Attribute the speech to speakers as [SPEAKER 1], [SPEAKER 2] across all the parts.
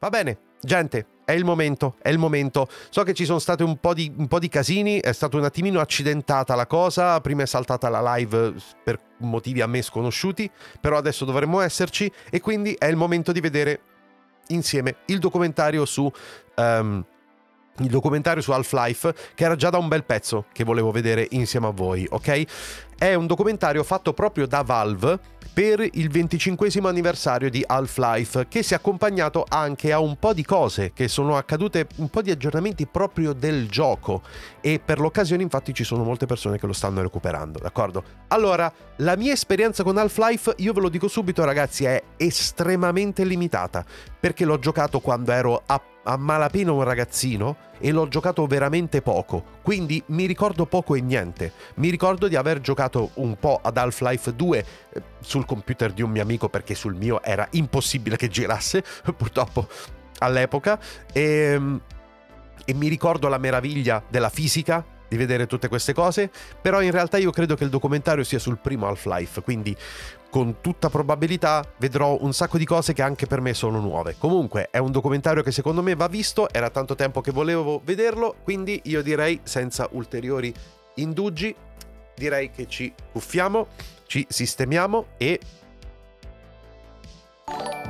[SPEAKER 1] Va bene, gente, è il momento, è il momento. So che ci sono stati un po' di casini, è stata un attimino accidentata la cosa, prima è saltata la live per motivi a me sconosciuti, però adesso dovremmo esserci e quindi è il momento di vedere insieme il documentario su Half-Life, che era già da un bel pezzo che volevo vedere insieme a voi, ok? È un documentario fatto proprio da Valve per il 25° anniversario di Half-Life, che si è accompagnato anche a un po' di cose che sono accadute, un po' di aggiornamenti proprio del gioco, e per l'occasione infatti ci sono molte persone che lo stanno recuperando, d'accordo? Allora, la mia esperienza con Half-Life, io ve lo dico subito ragazzi, è estremamente limitata, perché l'ho giocato quando ero a malapena un ragazzino e l'ho giocato veramente poco, quindi mi ricordo poco e niente. Mi ricordo di aver giocato un po' ad Half-Life 2 sul computer di un mio amico, perché sul mio era impossibile che girasse purtroppo all'epoca, e mi ricordo la meraviglia della fisica, di vedere tutte queste cose, però in realtà io credo che il documentario sia sul primo Half-Life, quindi con tutta probabilità vedrò un sacco di cose che anche per me sono nuove. Comunque è un documentario che secondo me va visto, era tanto tempo che volevo vederlo, quindi io direi senza ulteriori indugi, direi che ci cuffiamo, ci sistemiamo e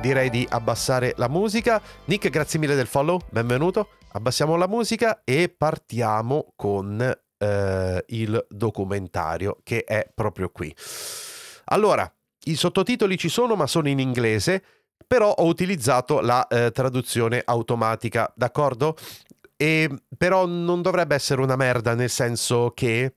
[SPEAKER 1] direi di abbassare la musica. Nick, grazie mille del follow, benvenuto. Abbassiamo la musica e partiamo con il documentario, che è proprio qui. Allora, i sottotitoli ci sono, ma sono in inglese, però ho utilizzato la traduzione automatica, d'accordo? Però non dovrebbe essere una merda, nel senso che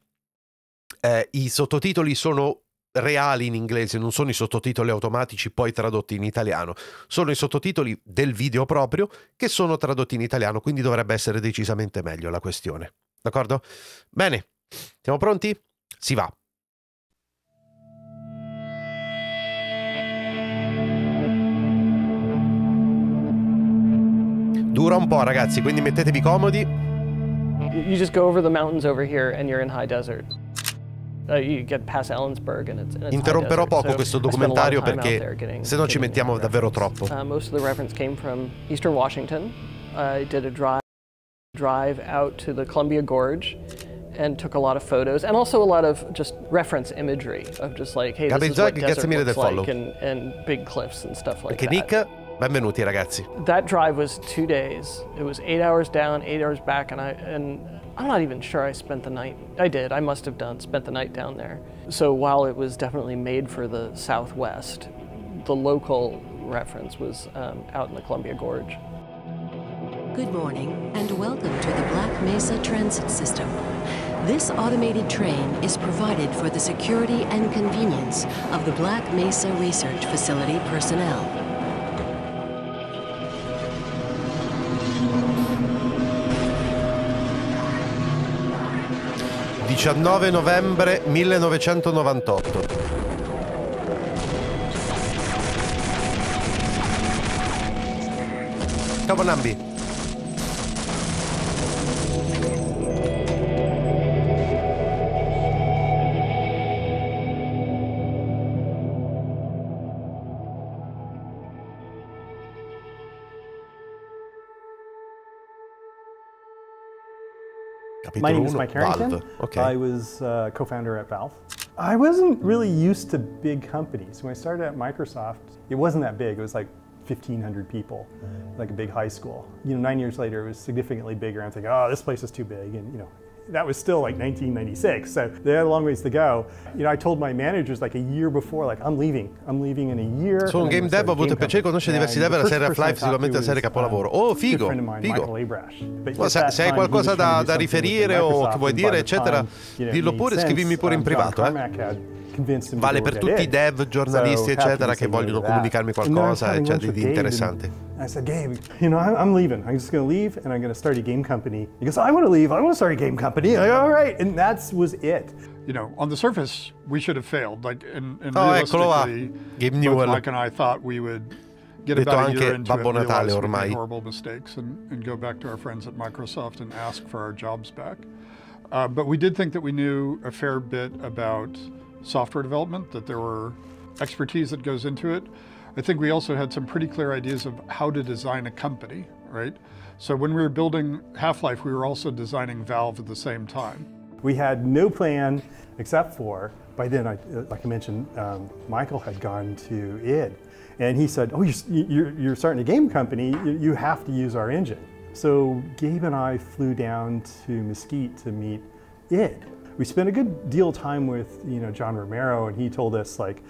[SPEAKER 1] i sottotitoli sono reali in inglese, non sono i sottotitoli automatici poi tradotti in italiano, sono i sottotitoli del video proprio che sono tradotti in italiano, quindi dovrebbe essere decisamente meglio la questione, d'accordo? Bene, siamo pronti? Si va. Dura un po', ragazzi, quindi mettetevi comodi.
[SPEAKER 2] You just go over the mountains over here and you're in high desert. You get past Ellensburg and it's
[SPEAKER 1] Interromperò poco questo documentario perché se no ci mettiamo davvero troppo.
[SPEAKER 2] Most of the reference came from Eastern Washington. I did a drive out to the Columbia Gorge and took a lot of photos and also a lot of just reference imagery of just like, hey, this is what desert looks like and big cliffs and stuff like that.
[SPEAKER 1] Nick, benvenuti ragazzi.
[SPEAKER 2] That drive was 2 days. It was 8 hours down, 8 hours back, and I'm not even sure I spent the night. I did. I must have spent the night down there. So while it was definitely made for the Southwest, the local reference was out in the Columbia Gorge.
[SPEAKER 3] Good morning and welcome to the Black Mesa Transit System. This automated train is provided for the security and convenience of the Black Mesa Research Facility personnel.
[SPEAKER 1] 19 novembre 1998. Ciao Bonambi.
[SPEAKER 4] My name is Mike Harrington. Okay. I was co-founder at Valve. I wasn't really used to big companies. When I started at Microsoft, it wasn't that big. It was like 1,500 people, like a big high school. 9 years later, it was significantly bigger. I'm thinking, oh, this place is too big. And that was still like 1996, so they had a long ways to go. I told my managers like a year before, like I'm leaving in a year.
[SPEAKER 1] Sono un game dev, ho avuto il piacere di conoscere diversi dev, la serie Half-Life sicuramente la serie capolavoro. Oh, figo, figo. Se hai qualcosa da riferire o che vuoi dire, eccetera, dillo pure, scrivimi pure in privato, Vale per tutti i dev, giornalisti, eccetera, che vogliono comunicarmi qualcosa, di interessante.
[SPEAKER 4] I said, Gabe, I'm leaving. I'm just going to leave and I'm going to start a game company. He goes, I want to leave. I want to start a game company. Like, all right. And that was it.
[SPEAKER 5] On the surface, we should have failed. Like, and realistically, both Mike and I thought we would get about a year into it, realize we made horrible mistakes and go back to our friends at Microsoft and ask for our jobs back. But we did think that we knew a fair bit about software development, that there were expertise that goes into it. I think we also had some pretty clear ideas of how to design a company, right? So when we were building Half-Life, we were also designing Valve at the same time.
[SPEAKER 4] We had no plan except for, by then, like I mentioned, Michael had gone to id. And he said, oh, you're starting a game company, you have to use our engine. So Gabe and I flew down to Mesquite to meet id. We spent a good deal of time with John Romero, and he told us, like,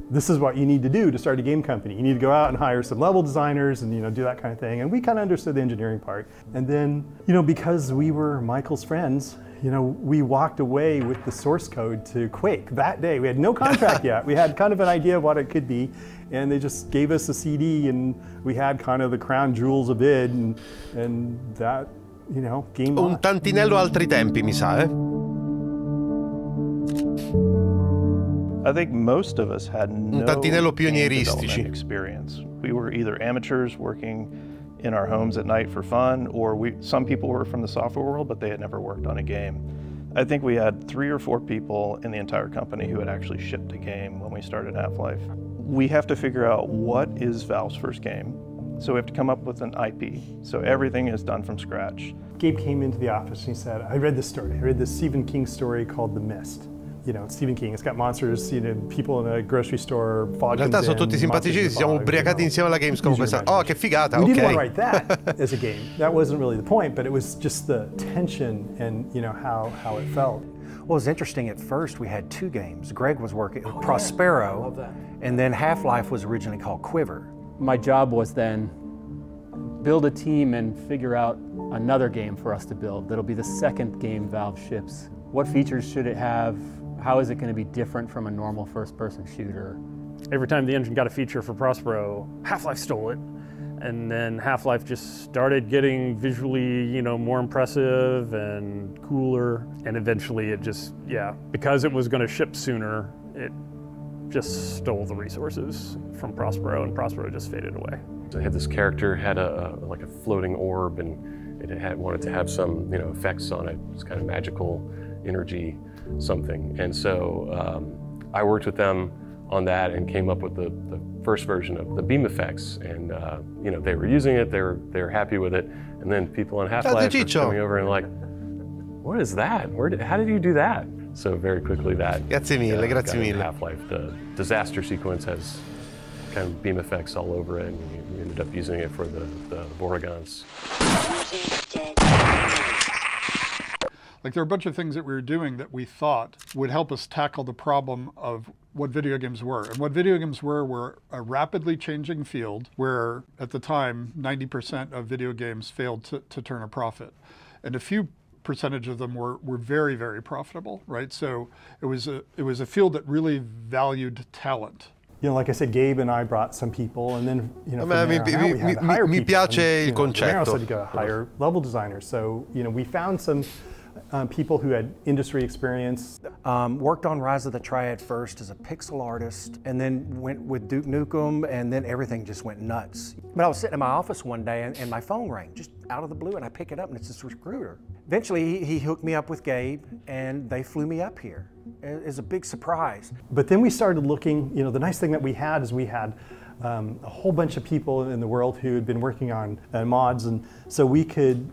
[SPEAKER 4] this is what you need to do to start a game company. You need to go out and hire some level designers and do that kind of thing. And we kind of understood the engineering part. And then, because we were Michael's friends, we walked away with the source code to Quake that day. We had no contract yet. We had kind of an idea of what it could be. And they just gave us a CD, and we had kind of the crown jewels of id, and that, game on.
[SPEAKER 1] Un tantinello altri tempi, mi sa, eh?
[SPEAKER 6] I think most of us had no development experience. We were either amateurs working in our homes at night for fun, or some people were from the software world, but they had never worked on a game. I think we had 3 or 4 people in the entire company who had actually shipped a game when we started Half-Life. We have to figure out what is Valve's first game. So we have to come up with an IP. So everything is done from scratch.
[SPEAKER 4] Gabe came into the office and he said, I read this story. I read this Stephen King story called The Mist. Stephen King, it's got monsters, people in a grocery store, fog.
[SPEAKER 1] In realtà sono tutti simpaticissimi, siamo ubriacati insieme alla Gamescom. Oh, che figata,
[SPEAKER 4] we didn't want to write that as a game. That wasn't really the point, but it was just the tension and how it felt.
[SPEAKER 7] Well, it was interesting. At first, we had 2 games. Greg was working Prospero, and then Half-Life was originally called Quiver.
[SPEAKER 8] My job was then build a team and figure out another game for us to build. That'll be the second game Valve ships. What features should it have? How is it going to be different from a normal first-person shooter?
[SPEAKER 9] Every time the engine got a feature for Prospero, Half-Life stole it. And then Half-Life just started getting visually, more impressive and cooler. And eventually it just, because it was going to ship sooner, it just stole the resources from Prospero, and Prospero just faded away.
[SPEAKER 10] I had this character, had like a floating orb, and it wanted to have some, effects on it. It's kind of magical energy something. And so I worked with them on that and came up with the first version of the beam effects. And they were using it, they were happy with it. And then people on Half-Life were coming over and like, what is that? How did you do that? So very quickly that
[SPEAKER 1] grazie mille.
[SPEAKER 10] Half-Life, the disaster sequence has kind of beam effects all over it, and we ended up using it for the Vortigons.
[SPEAKER 5] Like, there are a bunch of things that we were doing that we thought would help us tackle the problem of what video games were. And what video games were a rapidly changing field where, at the time, 90% of video games failed to turn a profit. And a few percentage of them were very, very profitable, right? So it was a field that really valued talent.
[SPEAKER 4] Like I said, Gabe and I brought some people, and then from there on out, we had to hire people.
[SPEAKER 1] Mi piace il concetto.
[SPEAKER 4] Also had to hire level designers. So we found some people who had industry experience.
[SPEAKER 7] Worked on Rise of the Triad first as a pixel artist, and then went with Duke Nukem, and then everything just went nuts. But I was sitting in my office one day, and my phone rang, just out of the blue, and I pick it up, and it's this recruiter. Eventually, he hooked me up with Gabe, and they flew me up here. It was a big surprise.
[SPEAKER 4] But then we started looking, the nice thing that we had is we had a whole bunch of people in the world who had been working on mods, and so we could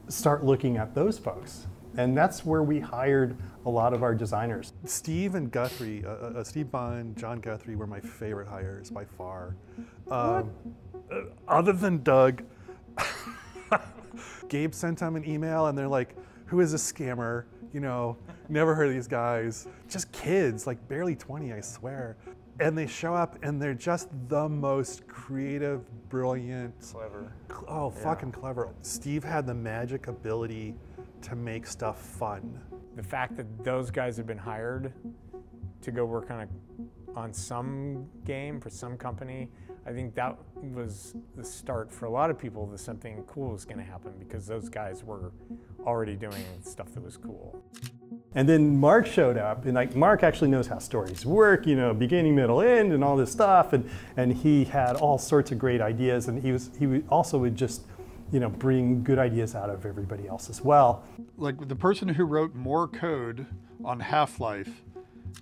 [SPEAKER 4] start looking at those folks. And that's where we hired a lot of our designers.
[SPEAKER 11] Steve and Guthrie, Steve Bond, John Guthrie were my favorite hires by far. Other than Doug, Gabe sent them an email and they're like, who is this scammer? Never heard of these guys. Just kids, like barely 20, I swear. And they show up and they're just the most creative, brilliant.
[SPEAKER 6] Clever.
[SPEAKER 11] Oh, fucking clever. Steve had the magic ability to make stuff fun.
[SPEAKER 12] The fact that those guys have been hired to go work on some game for some company, I think that was the start for a lot of people that something cool was going to happen, because those guys were already doing stuff that was cool.
[SPEAKER 4] And then Mark showed up, and Mark actually knows how stories work, beginning, middle, end, and all this stuff, and he had all sorts of great ideas, and he also would just bring good ideas out of everybody else as well.
[SPEAKER 5] Like, the person who wrote more code on Half-Life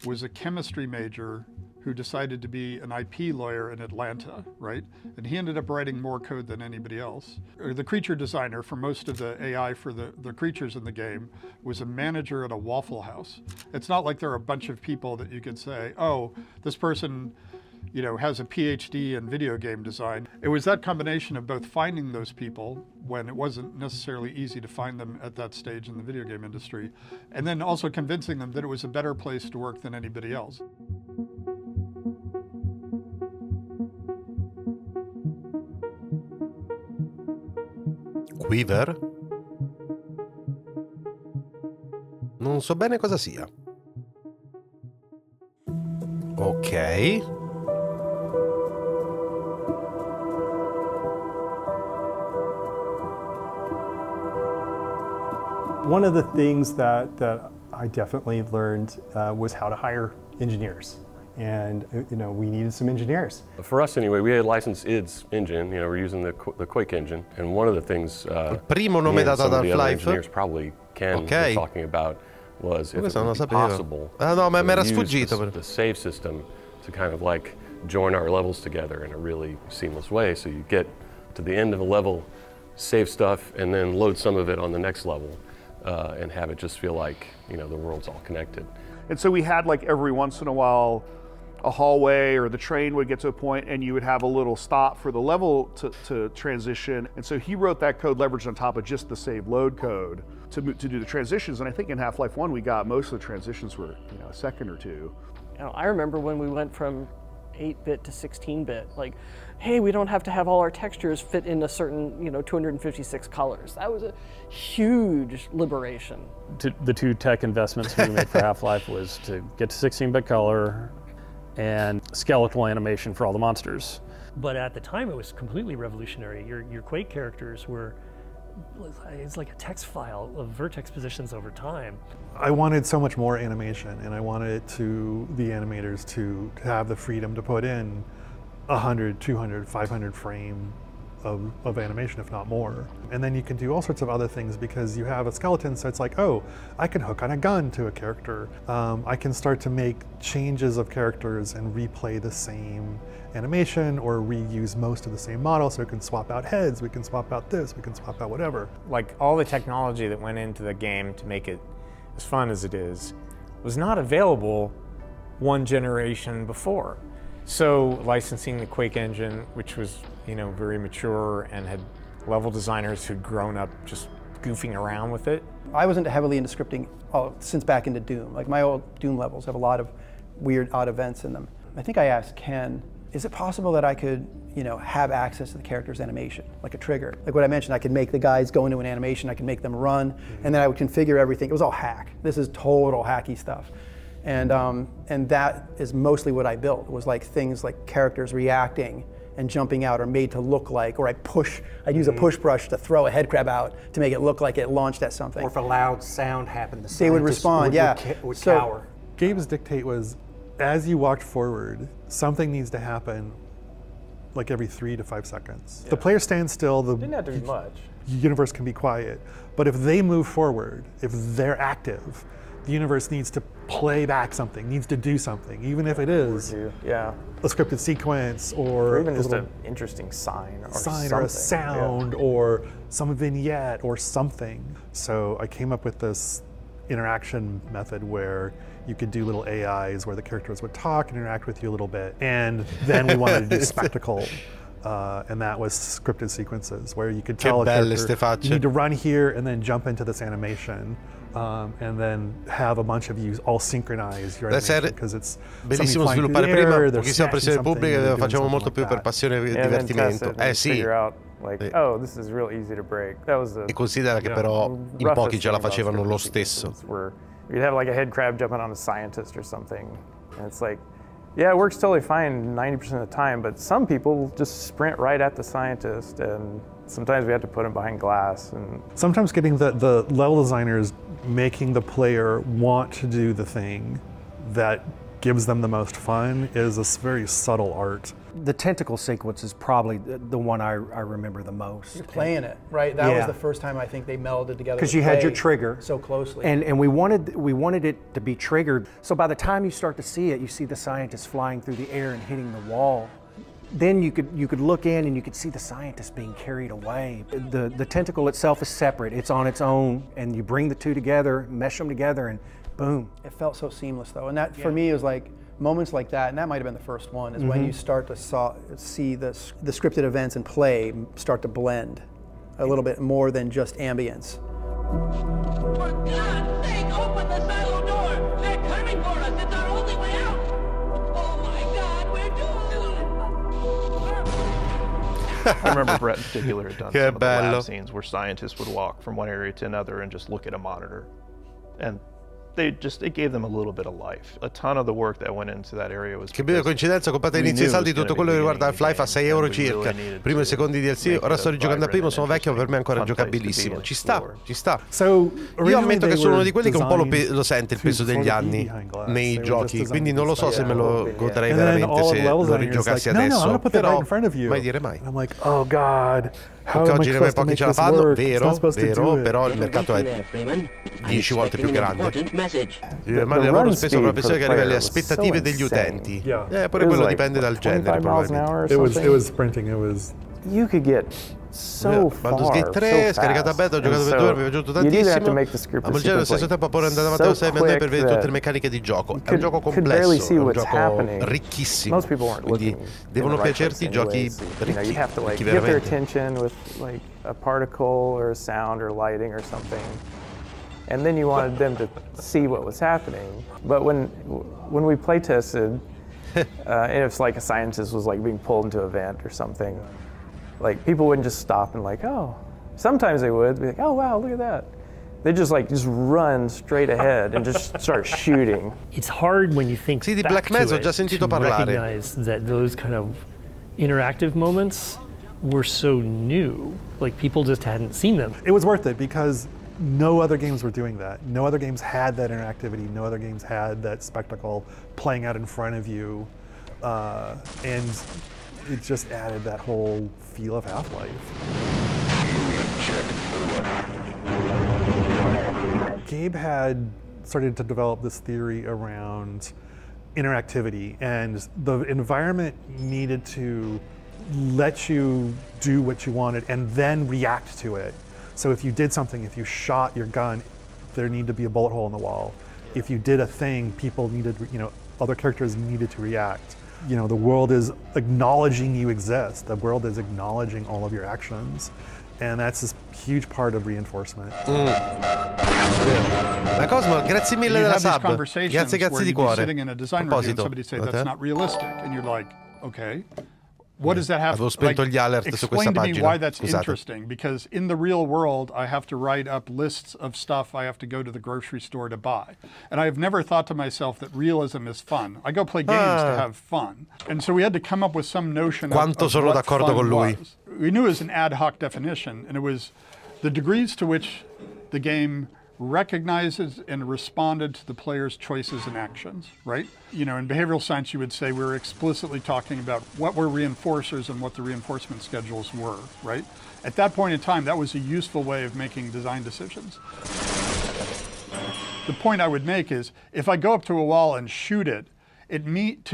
[SPEAKER 5] was a chemistry major who decided to be an IP lawyer in Atlanta, right? And he ended up writing more code than anybody else. Or the creature designer for most of the AI for the creatures in the game was a manager at a Waffle House. It's not like there are a bunch of people that you could say, oh, this person, you know, has a PhD in video game design. It was that combination of both finding those people when it wasn't necessarily easy to find them at that stage in the video game industry, and then also convincing them that it was a better place to work than anybody else.
[SPEAKER 1] Quiver? Non so bene cosa sia. Ok.
[SPEAKER 4] One of the things that I definitely learned was how to hire engineers. And you know, we needed some engineers.
[SPEAKER 10] For us anyway, we had licensed ID's engine, you know, we're using the Quake engine. And one of the things
[SPEAKER 1] primo nome dato ad Half-Life
[SPEAKER 10] engineers probably Ken was talking about was if it would be possible the save system to kind of like join our levels together in a really seamless way. So you get to the end of a level, save stuff, and then load some of it on the next level and have it just feel like, you know, the world's all connected.
[SPEAKER 13] And so we had like every once in a while a hallway or the train would get to a point and you would have a little stop for the level to transition. And so he wrote that code leveraged on top of just the save load code to do the transitions. And I think in Half-Life 1 we got most of the transitions were, you know, a second or two.
[SPEAKER 2] You know, I remember when we went from 8-bit to 16-bit, like, hey, we don't have to have all our textures fit in a certain, you know, 256 colors. That was a huge liberation.
[SPEAKER 9] The two tech investments we made for Half-Life was to get to 16-bit color and skeletal animation for all the monsters.
[SPEAKER 14] But at the time it was completely revolutionary. Your Quake characters were, it's like a text file of vertex positions over time.
[SPEAKER 11] I wanted so much more animation, and I wanted the animators to have the freedom to put in 100, 200, 500 frame of animation, if not more. And then you can do all sorts of other things because you have a skeleton, so it's like, oh, I can hook on a gun to a character. I can start to make changes of characters and replay the same animation or reuse most of the same model, so we can swap out heads, we can swap out this, we can swap out whatever.
[SPEAKER 12] Like all the technology that went into the game to make it as fun as it is was not available one generation before. So licensing the Quake engine, which was, you know, very mature and had level designers who'd grown up just goofing around with it.
[SPEAKER 15] I wasn't heavily into scripting since back into Doom. Like my old Doom levels have a lot of weird, odd events in them. I think I asked Ken, is it possible that I could, you know, have access to the character's animation, like a trigger? Like what I mentioned, I could make the guys go into an animation, I could make them run, and then I would configure everything. It was all hack. This is total hacky stuff. And that is mostly what I built. It was like things like characters reacting and jumping out are made to look like, or I'd use a push brush to throw a head crab out to make it look like it launched at something.
[SPEAKER 7] Or if a loud sound happened,
[SPEAKER 15] they would respond,
[SPEAKER 7] would cower.
[SPEAKER 11] Gabe's dictate was, as you walked forward, something needs to happen like every 3 to 5 seconds. Yeah. The player stands still,
[SPEAKER 12] didn't have to be much.
[SPEAKER 11] The universe can be quiet. But if they move forward, if they're active, the universe needs to play back something, needs to do something, even if it is a scripted sequence or
[SPEAKER 12] even just an interesting sign
[SPEAKER 11] or a sound or some vignette or something. So I came up with this interaction method where you could do little AIs where the characters would talk and interact with you a little bit. And then we wanted to do spectacle. And that was scripted sequences where you could tell a character, you need to run here and then jump into this animation. And then have a bunch of you all synchronize your animation because it's
[SPEAKER 1] bellissimo sviluppare prima, pochissima pressione pubblica, facciamo molto più per passione e divertimento.
[SPEAKER 12] Sì. Like, oh, this is real easy to break. That was
[SPEAKER 1] e considera che però in pochi già la facevano lo stesso.
[SPEAKER 12] Where you'd have like a head crab jumping on a scientist or something, and it's like, yeah, it works totally fine 90% of the time, but some people just sprint right at the scientist, and sometimes we have to put them behind glass. And
[SPEAKER 11] sometimes getting the level designers making the player want to do the thing that gives them the most fun is a very subtle art.
[SPEAKER 7] The tentacle sequence is probably the one I remember the most.
[SPEAKER 15] You're playing it, right? That was the first time I think they melded together.
[SPEAKER 7] Because you had your trigger
[SPEAKER 15] so closely,
[SPEAKER 7] and we wanted it to be triggered. So by the time you start to see it, you see the scientists flying through the air and hitting the wall. Then you could look in and you could see the scientists being carried away. The tentacle itself is separate; it's on its own, and you bring the two together, mesh them together, and boom.
[SPEAKER 15] It felt so seamless though, and that for me was like. Moments like that, and that might have been the first one, is when you start to see the scripted events and play start to blend a little bit more than just ambience.
[SPEAKER 16] For God's sake, open the silo door! They're coming for us! It's our only way out! Oh my God, we're doomed!
[SPEAKER 6] I remember Brett in particular had done some of the lab scenes where scientists would walk from one area to another and just look at a monitor. And it gave them a little bit of life. A ton of the work that went into that area was.
[SPEAKER 1] Che bella coincidenza, comprate inizio e salti tutto quello che riguarda Half-Life a €6 circa. Primo e secondo DLC, ora sto rigiocando a primo, sono vecchio ma per me è ancora giocabilissimo. Ci sta, ci sta. Io ammetto che sono uno di quelli che un po' lo sente il peso degli anni nei giochi, quindi non lo so se me lo godrei veramente se lo rigiocassi adesso. Però mai dire mai.
[SPEAKER 11] I'm like, oh God.
[SPEAKER 1] Perché oggi ne pochi ce la fanno, vero, però il mercato è 10 volte più grande. Ma il lavoro spesso è una questione che arriva alle aspettative degli utenti. Pure quello dipende dal genere, probabilmente.
[SPEAKER 11] It was sprinting, it was...
[SPEAKER 17] You could get so far,
[SPEAKER 1] Baldur's Gate 3, scaricata beta, ho giocato per 2 ore, mi è piaciuto tantissimo. Ma il genere allo stesso tempo poi andare avanti allo 6 per vedere tutte le meccaniche di gioco. È un gioco complesso, è un gioco ricchissimo. Quindi devono piacerti i giochi ricchi, ricchi veramente.
[SPEAKER 17] Like a particle or a sound or lighting or something, and then you wanted them to see what was happening. But when we play tested, and if like a scientist was like being pulled into a vent or something, like people wouldn't just stop and like, oh, sometimes they would be like, oh wow, look at that. They just run straight ahead and just start shooting.
[SPEAKER 14] It's hard when you think
[SPEAKER 1] di Black Mesa ho già sentito parlare.
[SPEAKER 14] Recognize that those kind of interactive moments were so new, like people just hadn't seen them.
[SPEAKER 11] It was worth it because no other games were doing that. No other games had that interactivity. No other games had that spectacle playing out in front of you. And it just added that whole feel of Half-Life. Gabe had started to develop this theory around interactivity, and the environment needed to let you do what you wanted and then react to it. So if you did something, if you shot your gun, there needed to be a bullet hole in the wall. If you did a thing, people needed, other characters needed to react. The world is acknowledging you exist. The world is acknowledging all of your actions. And that's this huge part of reinforcement.
[SPEAKER 1] Ma Cosmo, grazie mille della sub. Grazie di cuore.
[SPEAKER 5] Sitting in a design review and somebody say that's not realistic, and you're like, okay, what does that have?
[SPEAKER 1] Avevo spento gli alert su questa pagina.
[SPEAKER 5] Explain to me why that's interesting, because in the real world, I have to write up lists of stuff I have to go to the grocery store to buy, and I have never thought to myself that realism is fun. I go play games to have fun, and so we had to come up with some notion of what fun was. We knew it was an ad hoc definition, and it was the degrees to which the game recognizes and responded to the player's choices and actions, right? In behavioral science, you would say we're explicitly talking about what were reinforcers and what the reinforcement schedules were, right? At that point in time, that was a useful way of making design decisions. The point I would make is, if I go up to a wall and shoot it, to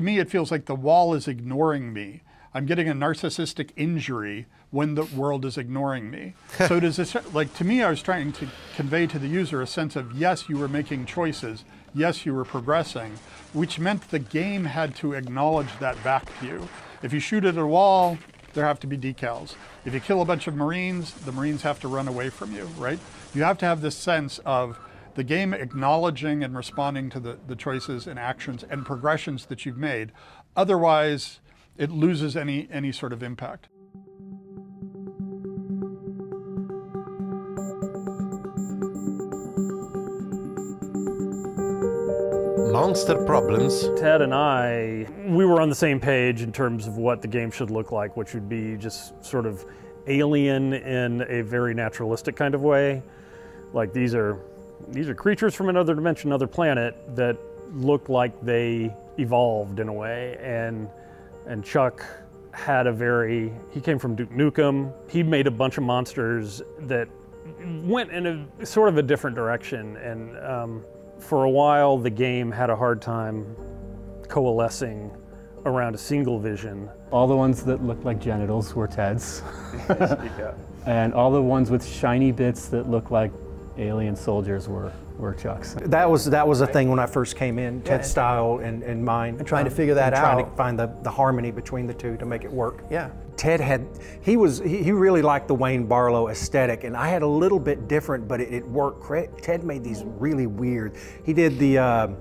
[SPEAKER 5] me, it feels like the wall is ignoring me. I'm getting a narcissistic injury when the world is ignoring me. So does this, to me, I was trying to convey to the user a sense of, yes, you were making choices, yes, you were progressing, which meant the game had to acknowledge that back to you. If you shoot at a wall, there have to be decals. If you kill a bunch of Marines, the Marines have to run away from you, right? You have to have this sense of the game acknowledging and responding to the choices and actions and progressions that you've made. Otherwise, it loses any sort of impact.
[SPEAKER 1] Monster problems.
[SPEAKER 9] Ted and we were on the same page in terms of what the game should look like, which would be just sort of alien in a very naturalistic kind of way. Like these are creatures from another dimension, another planet that look like they evolved in a way, and Chuck had he came from Duke Nukem. He made a bunch of monsters that went in a sort of a different direction, and for a while the game had a hard time coalescing around a single vision.
[SPEAKER 8] All the ones that looked like genitals were Ted's. And all the ones with shiny bits that looked like alien soldiers were Chuck's.
[SPEAKER 7] That was a thing when I first came in, Ted's style and mine.
[SPEAKER 15] And trying to figure that out.
[SPEAKER 7] Trying to find the harmony between the two to make it work.
[SPEAKER 15] Yeah.
[SPEAKER 7] Ted he really liked the Wayne Barlow aesthetic, and I had a little bit different, but it worked. Ted made these really weird. He did the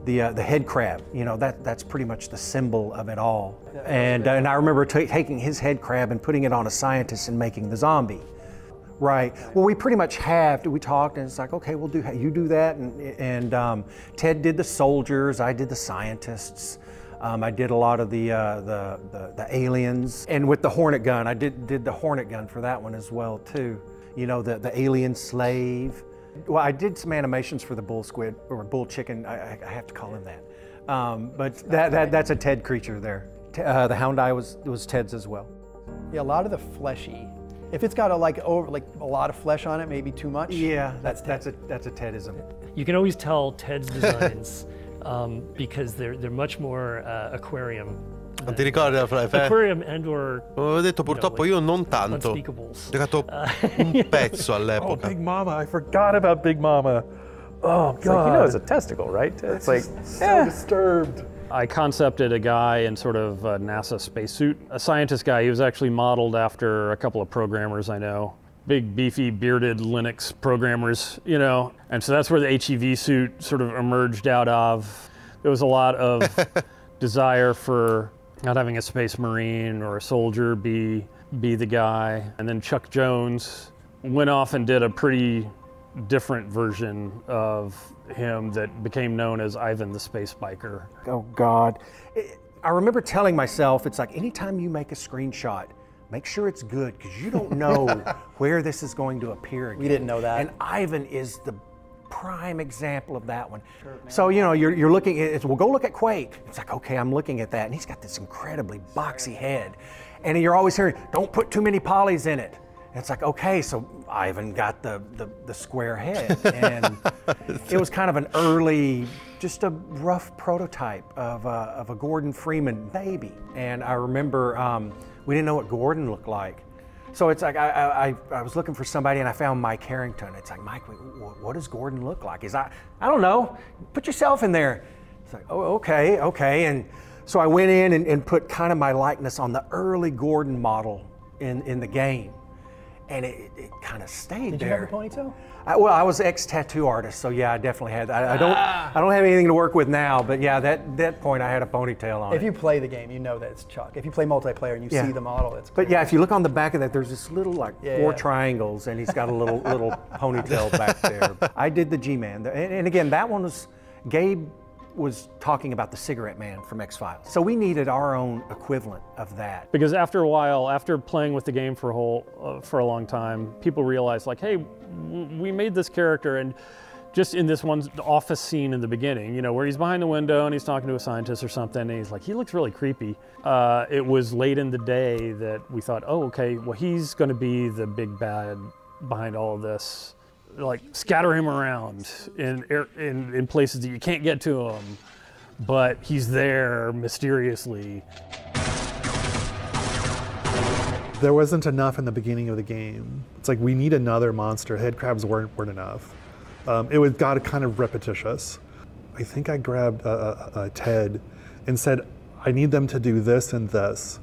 [SPEAKER 7] head crab. You know, that's pretty much the symbol of it all. And I remember taking his head crab and putting it on a scientist and making the zombie. Right. Well, we pretty much we talked, and it's like, okay, you do that, and Ted did the soldiers, I did the scientists. I did a lot of the aliens, and with the Hornet gun, I did the Hornet gun for that one as well too. You know, the alien slave. Well, I did some animations for the bull squid or bull chicken. I have to call him that. But that's a Ted creature there. The hound eye was Ted's as well.
[SPEAKER 15] Yeah, a lot of the fleshy. If it's got a lot of flesh on it, maybe too much.
[SPEAKER 7] Yeah, that's a Tedism.
[SPEAKER 14] You can always tell Ted's designs because they're much more aquarium.
[SPEAKER 1] Non ti ricordi la
[SPEAKER 14] Aquarium and or.
[SPEAKER 1] Ho detto purtroppo io non tanto. Ho giocato un pezzo all'epoca.
[SPEAKER 11] Oh, Big Mama! I forgot about Big Mama. Oh God!
[SPEAKER 17] It's like, you know, it's a testicle, right? It's like
[SPEAKER 11] so disturbed.
[SPEAKER 9] I concepted a guy in sort of a NASA spacesuit, a scientist guy. He was actually modeled after a couple of programmers I know. Big, beefy, bearded Linux programmers, you know. And so that's where the HEV suit sort of emerged out of. There was a lot of desire for not having a space marine or a soldier be the guy. And then Chuck Jones went off and did a pretty different version of him that became known as Ivan the Space Biker.
[SPEAKER 7] Oh God. I remember telling myself, it's like anytime you make a screenshot, make sure it's good, because you don't know where this is going to appear again.
[SPEAKER 15] We didn't know that.
[SPEAKER 7] And Ivan is the prime example of that one. Sure, so, you know, you're looking at, well, go look at Quake. It's like, okay, I'm looking at that, and he's got this incredibly boxy head. And you're always hearing, don't put too many polys in it. And it's like, okay, so Ivan got the square head. And it was kind of an early, just a rough prototype of a Gordon Freeman baby. And I remember we didn't know what Gordon looked like. So it's like I was looking for somebody, and I found Mike Harrington. It's like, Mike, what does Gordon look like? I don't know. Put yourself in there. It's like, oh, okay. And so I went in and put kind of my likeness on the early Gordon model in the game. And it kind of stayed there.
[SPEAKER 15] Did you have a ponytail?
[SPEAKER 7] Well, I was ex-tattoo artist, so yeah, I definitely had. I don't have anything to work with now, but yeah, that point I had a ponytail on.
[SPEAKER 15] If you play the game, you know that it's Chuck. If you play multiplayer and you see the model, it's.
[SPEAKER 7] But yeah, if you look on the back of that, there's this little four triangles, and he's got a little ponytail back there. I did the G-Man, and again, that one was Gabe was talking about the Cigarette Man from X-Files. So we needed our own equivalent of that.
[SPEAKER 9] Because after a while, after playing with the game for a long time, people realized like, hey, we made this character, and just in this one office scene in the beginning, you know, where he's behind the window and he's talking to a scientist or something, and he's like, he looks really creepy. It was late in the day that we thought, oh, okay, well, he's gonna be the big bad behind all of this. Like scatter him around in places that you can't get to him, but he's there mysteriously.
[SPEAKER 11] There wasn't enough in the beginning of the game. It's like, we need another monster. Head crabs weren't enough. It got kind of repetitious. I think I grabbed Ted and said, I need them to do this and this.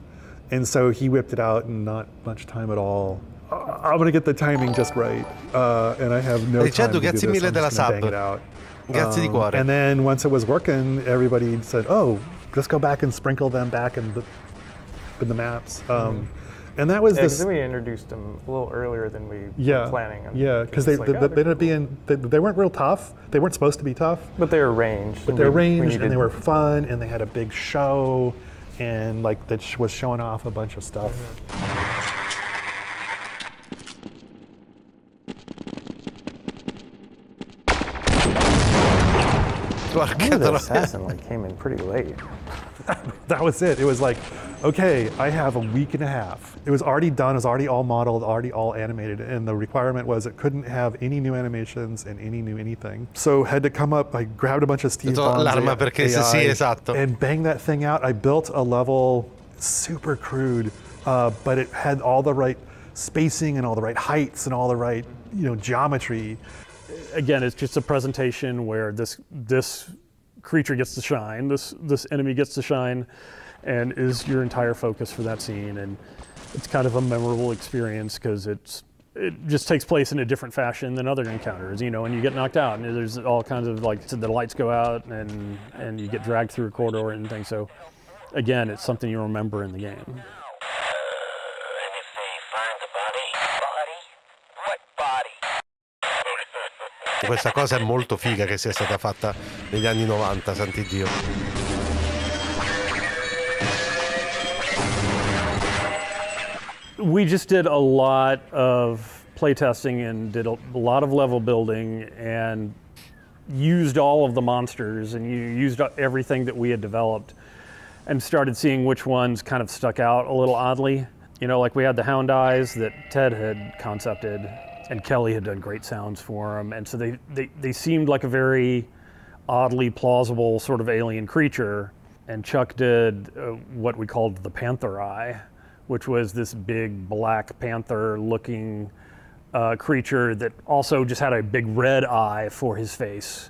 [SPEAKER 11] And so he whipped it out in not much time at all. I'm gonna get the timing just right, and I have no time to do this. I'm just gonna bang it out.
[SPEAKER 1] Grazie di cuore.
[SPEAKER 11] And then once it was working, everybody said, "Oh, let's go back and sprinkle them back in the maps." And that was
[SPEAKER 17] this. We introduced them a little earlier than we were planning.
[SPEAKER 11] Yeah, because they weren't real tough. They weren't supposed to be tough.
[SPEAKER 17] But they were ranged.
[SPEAKER 11] But they were ranged, and they were fun, and they had a big show, and like that was showing off a bunch of stuff.
[SPEAKER 17] The assassin came in pretty late.
[SPEAKER 11] That was it. It was like, okay, I have a week and a half. It was already done, it was already all modeled, already all animated, and the requirement was it couldn't have any new animations and any new anything. So had to come up, I grabbed a bunch of Steve Bond's AI, and bang that thing out. I built a level super crude, but it had all the right spacing and all the right heights and all the right, geometry.
[SPEAKER 9] Again, it's just a presentation where this creature gets to shine, this enemy gets to shine, and is your entire focus for that scene. And it's kind of a memorable experience because it just takes place in a different fashion than other encounters, and you get knocked out, and there's all kinds of, like, the lights go out, and you get dragged through a corridor and things. So again, it's something you remember in the game.
[SPEAKER 1] Questa cosa è molto figa che sia stata fatta negli anni 90, santi Dio.
[SPEAKER 9] We just did a lot of playtesting and did a lot of level building and used all of the monsters and used everything that we had developed and started seeing which ones kind of stuck out a little oddly. Like we had the hound eyes that Ted had concepted, and Kelly had done great sounds for them, and so they seemed like a very oddly plausible sort of alien creature. And Chuck did what we called the panther eye, which was this big black panther looking creature that also just had a big red eye for his face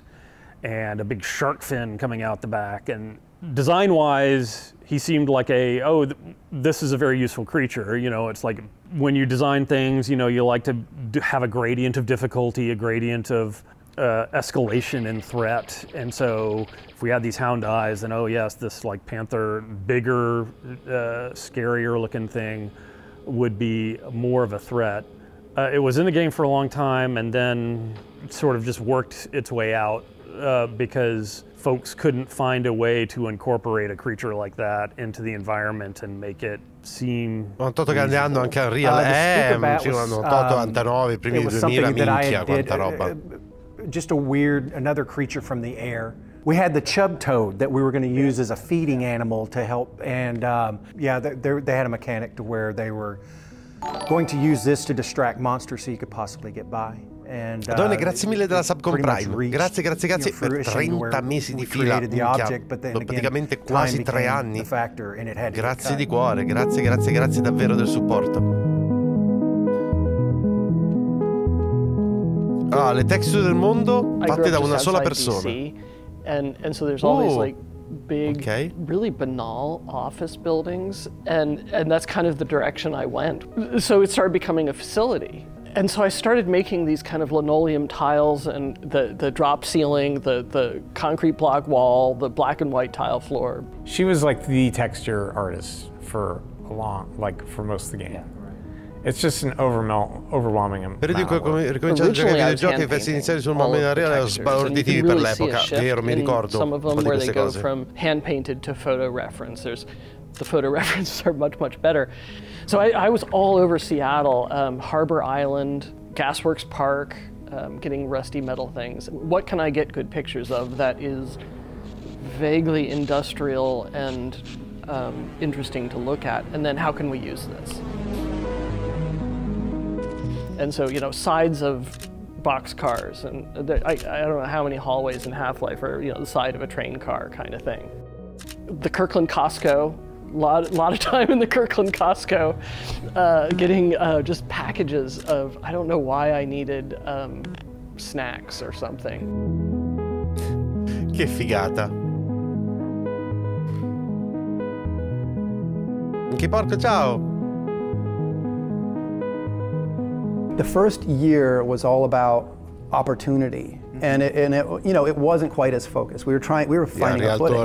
[SPEAKER 9] and a big shark fin coming out the back. And design-wise, he seemed like this is a very useful creature. It's like when you design things, you like to have a gradient of difficulty, a gradient of escalation in threat. And so if we had these hound eyes, then, oh yes, this like panther, bigger, scarier looking thing would be more of a threat. It was in the game for a long time, and then sort of just worked its way out because folks couldn't find a way to incorporate a creature like that into the environment and make it seem...
[SPEAKER 1] Hanno tolto grande anno anche a Real, hanno tolto 99, primi 2000, minchia, quanta roba.
[SPEAKER 7] Just another creature from the air. We had the chub toad that we were going to use as a feeding animal to help, and yeah, they had a mechanic to where they were going to use this to distract monsters so you could possibly get by. And,
[SPEAKER 1] Adone, grazie mille della Subcom Prime. Grazie per 30 mesi di fila, praticamente quasi 3 anni. Grazie di cuore, grazie davvero del supporto. Le texture del mondo fatte da una sola persona.
[SPEAKER 2] And so there's all these like big, really banal office buildings, and that's kind of the direction I went. So it started becoming a facility. And so I started making these kind of linoleum tiles and the drop ceiling, the concrete block wall, the black and white tile floor.
[SPEAKER 12] She was like the texture artist for for most of the game. It's just an overwhelming amount.
[SPEAKER 1] Per dico, ricominciare a giocare ai videogiochi, festi iniziali sul mondo reale erano sbalorditivi per l'epoca, vero, mi ricordo
[SPEAKER 2] some of
[SPEAKER 1] un
[SPEAKER 2] them
[SPEAKER 1] po' di
[SPEAKER 2] where
[SPEAKER 1] queste
[SPEAKER 2] they go
[SPEAKER 1] cose.
[SPEAKER 2] from hand painted to photo reference. The photo references are much better. So I was all over Seattle, Harbor Island, Gasworks Park, getting rusty metal things. What can I get good pictures of that is vaguely industrial and interesting to look at? And then how can we use this? And so, sides of boxcars, and I don't know how many hallways in Half-Life are, the side of a train car kind of thing. The Kirkland Costco, a lot of time in the Kirkland Costco, getting just packages of, I don't know why I needed snacks or something.
[SPEAKER 1] Che figata. Che porco, ciao.
[SPEAKER 15] The first year was all about opportunity, and it wasn't quite as focused. We were finding a footing.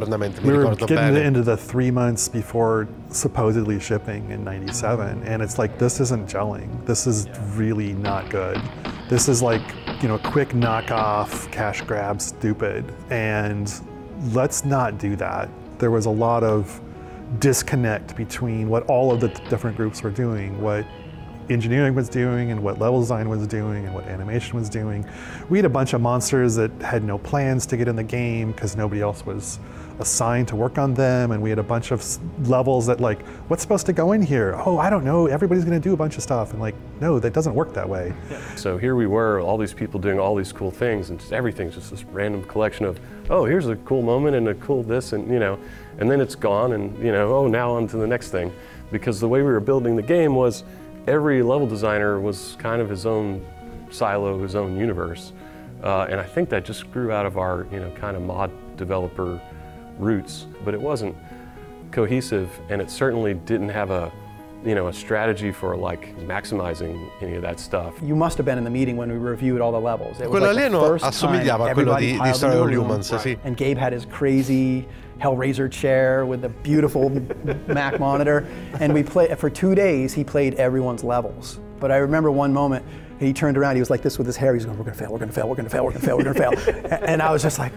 [SPEAKER 11] We were getting into the 3 months before supposedly shipping in '97, and it's like, this isn't gelling. This is really not good. This is like, quick knockoff, cash grab, stupid, and let's not do that. There was a lot of disconnect between what all of the different groups were doing, what engineering was doing and what level design was doing and what animation was doing. We had a bunch of monsters that had no plans to get in the game because nobody else was assigned to work on them, and we had a bunch of levels that like, what's supposed to go in here? Oh, I don't know, everybody's gonna do a bunch of stuff. And like, no, that doesn't work that way.
[SPEAKER 10] So here we were, all these people doing all these cool things, and just everything's just this random collection of, oh, here's a cool moment and a cool this, and you know, and then it's gone, and you know, oh, now on to the next thing. Because the way we were building the game was, every level designer was kind of his own silo, his own universe. And I think that just grew out of our, you know, kind of mod developer roots, but it wasn't cohesive, and it certainly didn't have a, you know, a strategy for like maximizing any of that stuff.
[SPEAKER 15] You must have been in the meeting when we reviewed all the levels. It was
[SPEAKER 1] Quello
[SPEAKER 15] like
[SPEAKER 1] alieno
[SPEAKER 15] the first
[SPEAKER 1] assomigliava
[SPEAKER 15] time
[SPEAKER 1] a quello
[SPEAKER 15] everybody
[SPEAKER 1] di
[SPEAKER 15] piled
[SPEAKER 1] Story
[SPEAKER 15] into
[SPEAKER 1] of
[SPEAKER 15] a room,
[SPEAKER 1] Humans, sì.
[SPEAKER 15] and Gabe had his crazy Hellraiser chair with the beautiful Mac monitor, and we played for 2 days. He played everyone's levels, but I remember one moment he turned around. He was like this with his hair. He's going, "We're gonna fail. We're gonna fail. We're gonna fail. We're gonna fail. We're gonna fail." And I was just like,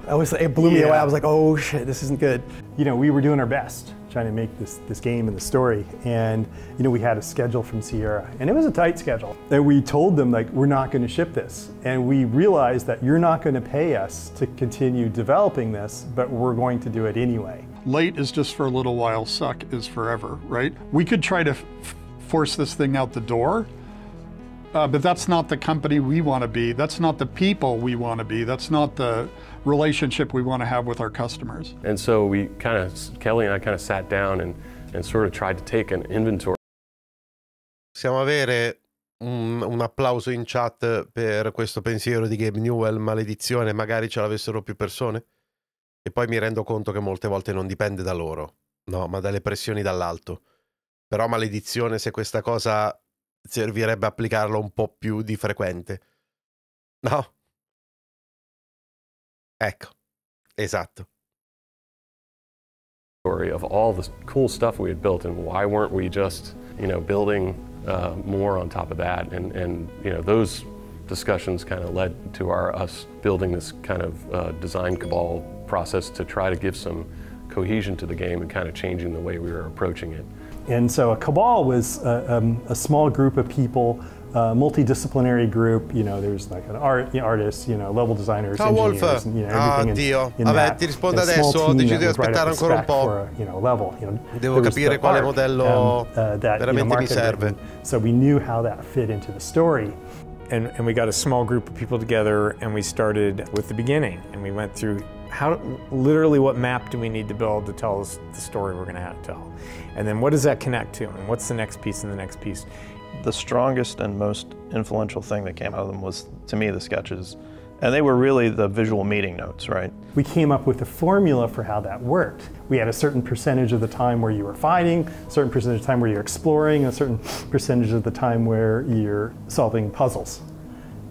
[SPEAKER 15] it blew me away. I was like, "Oh shit, this isn't good."
[SPEAKER 4] You know, we were doing our best trying to make this game and the story, and you know, we had a schedule from Sierra, and it was a tight schedule. And we told them like, we're not going to ship this, and we realized that you're not going to pay us to continue developing this, but we're going to do it anyway.
[SPEAKER 5] Late is just for a little while, suck is forever, right? We could try to force this thing out the door, but that's not the company we want to be. That's not the people we want to be. That's not the relationship we want to have with our customers.
[SPEAKER 10] And so we kind of, Kelly and I kind of sat down and sort of tried to take an inventory.
[SPEAKER 1] Possiamo avere un applauso in chat per questo pensiero di Gabe Newell, maledizione, magari ce l'avessero più persone? E poi mi rendo conto che molte volte non dipende da loro, no, ma dalle pressioni dall'alto. Però maledizione, se questa cosa servirebbe applicarlo un po' più di frequente. No? Ecco, esatto.
[SPEAKER 10] Story of all the cool stuff we had built, and why weren't we just, you know, building more on top of that? And you know, those discussions kind of led to us building this kind of design cabal process to try to give some cohesion to the game and kind of changing the way we were approaching it.
[SPEAKER 4] And so a cabal was a small group of people, multidisciplinary group. You know, there's like an artists, you know, level designers, engineers, and, you know, everything in
[SPEAKER 1] vabbè,
[SPEAKER 4] that.
[SPEAKER 1] ti rispondo adesso, ho deciso di aspettare ancora un po'.
[SPEAKER 4] You know, level, you know,
[SPEAKER 1] devo capire quale modello veramente mi serve.
[SPEAKER 4] So we knew how that fit into the story.
[SPEAKER 12] And we got a small group of people together, and we started with the beginning, and we went through literally what map do we need to build to tell us the story we're going to have to tell, and then what does that connect to, and what's the next piece and the next piece.
[SPEAKER 6] The strongest and most influential thing that came out of them was, to me, the sketches. And they were really the visual meeting notes, right?
[SPEAKER 4] We came up with a formula for how that worked. We had a certain percentage of the time where you were fighting, a certain percentage of the time where you're exploring, a certain percentage of the time where you're solving puzzles.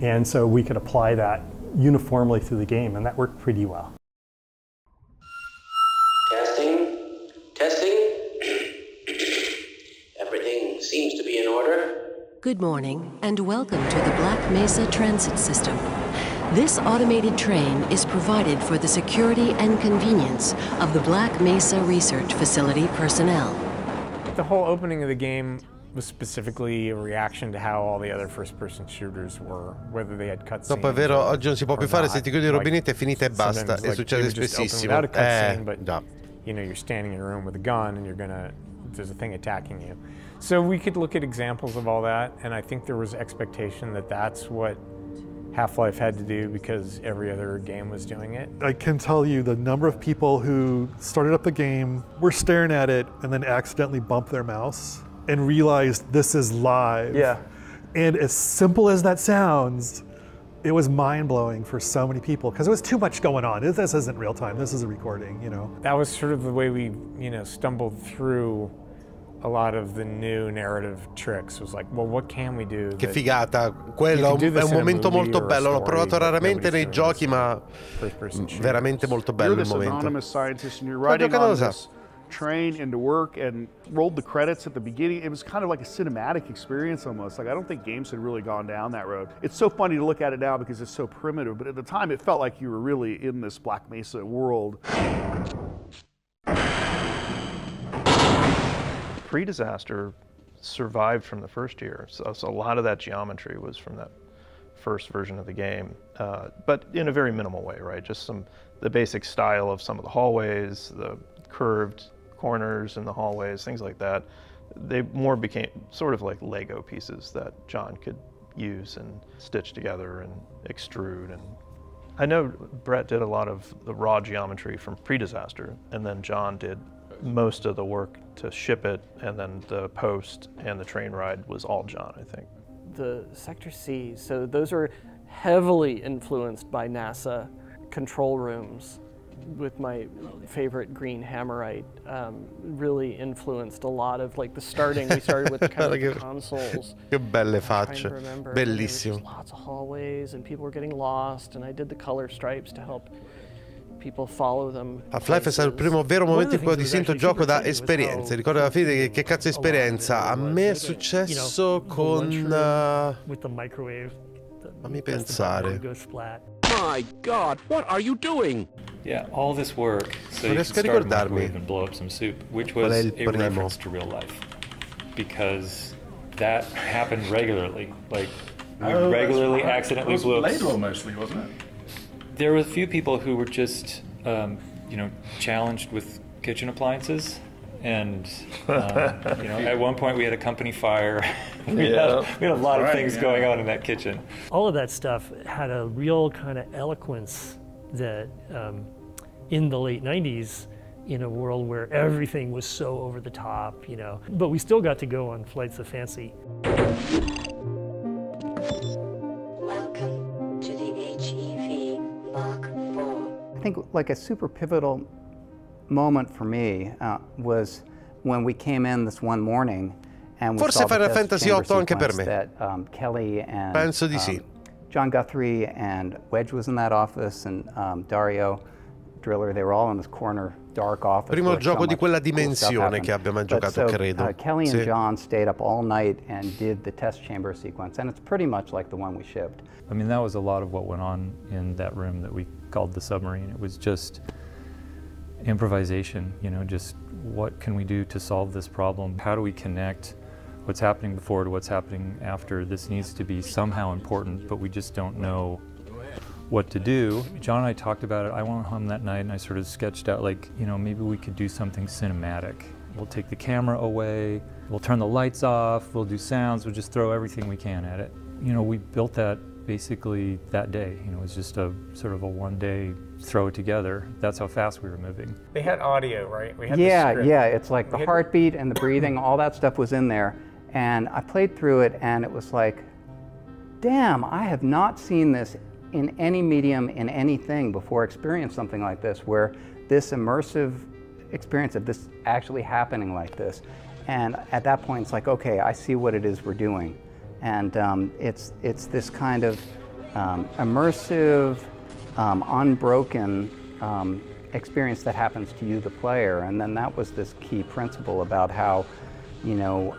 [SPEAKER 4] And so we could apply that uniformly through the game, and that worked pretty well.
[SPEAKER 18] Testing. Everything seems to be in order.
[SPEAKER 3] Good morning, and welcome to the Black Mesa Transit System. This automated train is provided for the security and convenience of the Black Mesa Research Facility personnel.
[SPEAKER 12] The whole opening of the game was specifically a reaction to how all the other first-person shooters were, whether they had cutscenes.
[SPEAKER 1] Dopo è vero, oggi non si può più fare, se ti chiudi il rubinetto è finita e basta, e succede spessissimo.
[SPEAKER 12] Già. You know, you're standing in a room with a gun and there's a thing attacking you. So we could look at examples of all that, and I think there was expectation that that's what Half-Life had to do because every other game was doing it.
[SPEAKER 11] I can tell you the number of people who started up the game, were staring at it, and then accidentally bumped their mouse and realized this is live.
[SPEAKER 12] Yeah.
[SPEAKER 11] And as simple as that sounds, it was mind-blowing for so many people because it was too much going on. This isn't real time, this is a recording, you know.
[SPEAKER 12] That was sort of the way we, you know, stumbled through a lot of the new narrative tricks. Was like, well, what can we do?
[SPEAKER 1] Che figata, quello è un momento molto bello, l'ho provato raramente nei giochi, ma veramente molto bello il momento.
[SPEAKER 13] You're this anonymous scientist and you're riding on this train into work and rolled the credits at the beginning. It was kind of like a cinematic experience almost. Like, I don't think games had really gone down that road. It's so funny to look at it now because it's so primitive, but at the time it felt like you were really in this Black Mesa world.
[SPEAKER 6] Pre-disaster survived from the first year, so a lot of that geometry was from that first version of the game, but in a very minimal way, right? Just some the basic style of some of the hallways, the curved corners in the hallways, things like that. They more became sort of like Lego pieces that John could use and stitch together and extrude. And I know Brett did a lot of the raw geometry from pre-disaster, and then John did most of the work to ship it, and then the post and the train ride was all John, I think.
[SPEAKER 2] The Sector C, so those are heavily influenced by NASA control rooms, with my favorite green hammerite, really influenced a lot of like the starting. We started with the kind of the consoles.
[SPEAKER 1] Che belle facce, bellissimo.
[SPEAKER 2] Just lots of hallways and people were getting lost, and I did the color stripes to help people follow them.
[SPEAKER 1] Half-Life è stato il primo vero momento in cui ho distinto il gioco da esperienza. Ricordo alla fine che cazzo è esperienza. A me è successo con... fammi pensare.
[SPEAKER 19] My God, what are you doing?
[SPEAKER 20] Yeah, all this work so you can start a microwave and blow up some soup, which was a reference to real life, because that happened regularly. Like, we regularly accidentally blew up.
[SPEAKER 21] Laidlaw mostly, wasn't it?
[SPEAKER 20] There were a few people who were just, you know, challenged with kitchen appliances. And you know, at one point we had a company fire. we had a lot of things going on in that kitchen.
[SPEAKER 14] All of that stuff had a real kind of eloquence that in the late 90s, in a world where everything was so over the top, you know, but we still got to go on flights of fancy.
[SPEAKER 22] Welcome to the HEV Mark IV.
[SPEAKER 23] I think like a super pivotal moment for me was when we came in this one morning and we saw
[SPEAKER 1] Final Fantasy VIII anche per me.
[SPEAKER 23] That Kelly and
[SPEAKER 1] penso di sì.
[SPEAKER 23] John Guthrie and Wedge was in that office, and Dario Driller, they were all in this corner dark office.
[SPEAKER 1] Primo gioco di quella dimensione che abbia mai giocato, credo.
[SPEAKER 23] Kelly and John stayed up all night and did the test chamber sequence, and it's pretty much like the one we shipped.
[SPEAKER 24] I mean, that was a lot of what went on in that room that we called the submarine. It was just improvisation, you know, just what can we do to solve this problem? How do we connect what's happening before to what's happening after? This needs to be somehow important, but we just don't know what to do. John and I talked about it. I went home that night and I sort of sketched out, like, you know, maybe we could do something cinematic. We'll take the camera away, we'll turn the lights off, we'll do sounds, we'll just throw everything we can at it. You know, we built that basically that day. You know, it was just a sort of a one-day throw it together. That's how fast we were moving.
[SPEAKER 12] They had audio, right? We had
[SPEAKER 23] yeah, it's like the heartbeat and the breathing, all that stuff was in there. And I played through it and it was like, damn, I have not seen this in any medium, in anything before, experienced something like this, where this immersive experience of this actually happening like this. And at that point, it's like, okay, I see what it is we're doing. And it's this kind of immersive, unbroken experience that happens to you, the player. And then that was this key principle about how, you know,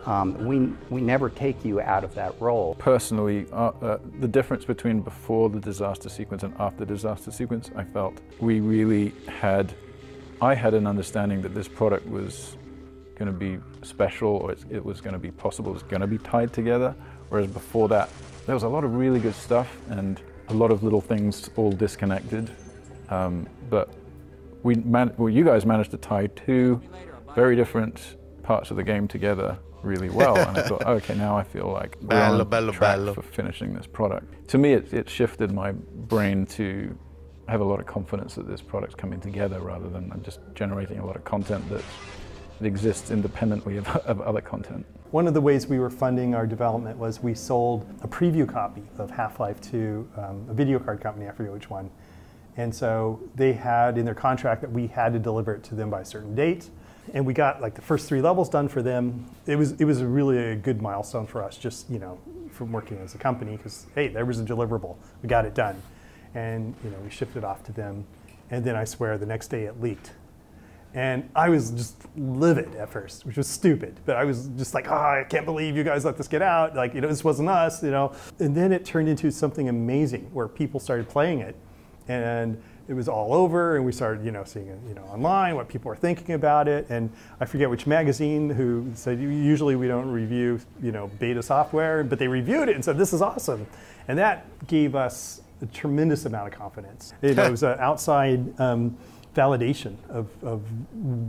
[SPEAKER 23] we never take you out of that role.
[SPEAKER 21] Personally, the difference between before the disaster sequence and after the disaster sequence, I felt we really had, I had an understanding that this product was going to be special, or it was going to be possible, it was going to be tied together. Whereas before that, there was a lot of really good stuff and a lot of little things all disconnected. But you guys managed to tie two very different parts of the game together really well. And I thought, okay, now I feel like we're on track for finishing this product. To me, it shifted my brain to have a lot of confidence that this product's coming together rather than just generating a lot of content that exists independently of other content.
[SPEAKER 4] One of the ways we were funding our development was we sold a preview copy of Half-Life to a video card company, I forget which one. And so they had in their contract that we had to deliver it to them by a certain date. And we got like the first 3 levels done for them. It was really a good milestone for us, just, you know, from working as a company, because hey, there was a deliverable. We got it done. And, you know, we shipped it off to them. And then I swear the next day it leaked. And I was just livid at first, which was stupid. But I was just like, oh, I can't believe you guys let this get out. Like, you know, this wasn't us, you know. And then it turned into something amazing where people started playing it. And it was all over, and we started, you know, seeing it, you know, online, what people were thinking about it. And I forget which magazine who said, usually we don't review, you know, beta software, but they reviewed it and said, this is awesome. And that gave us a tremendous amount of confidence. It was an outside validation of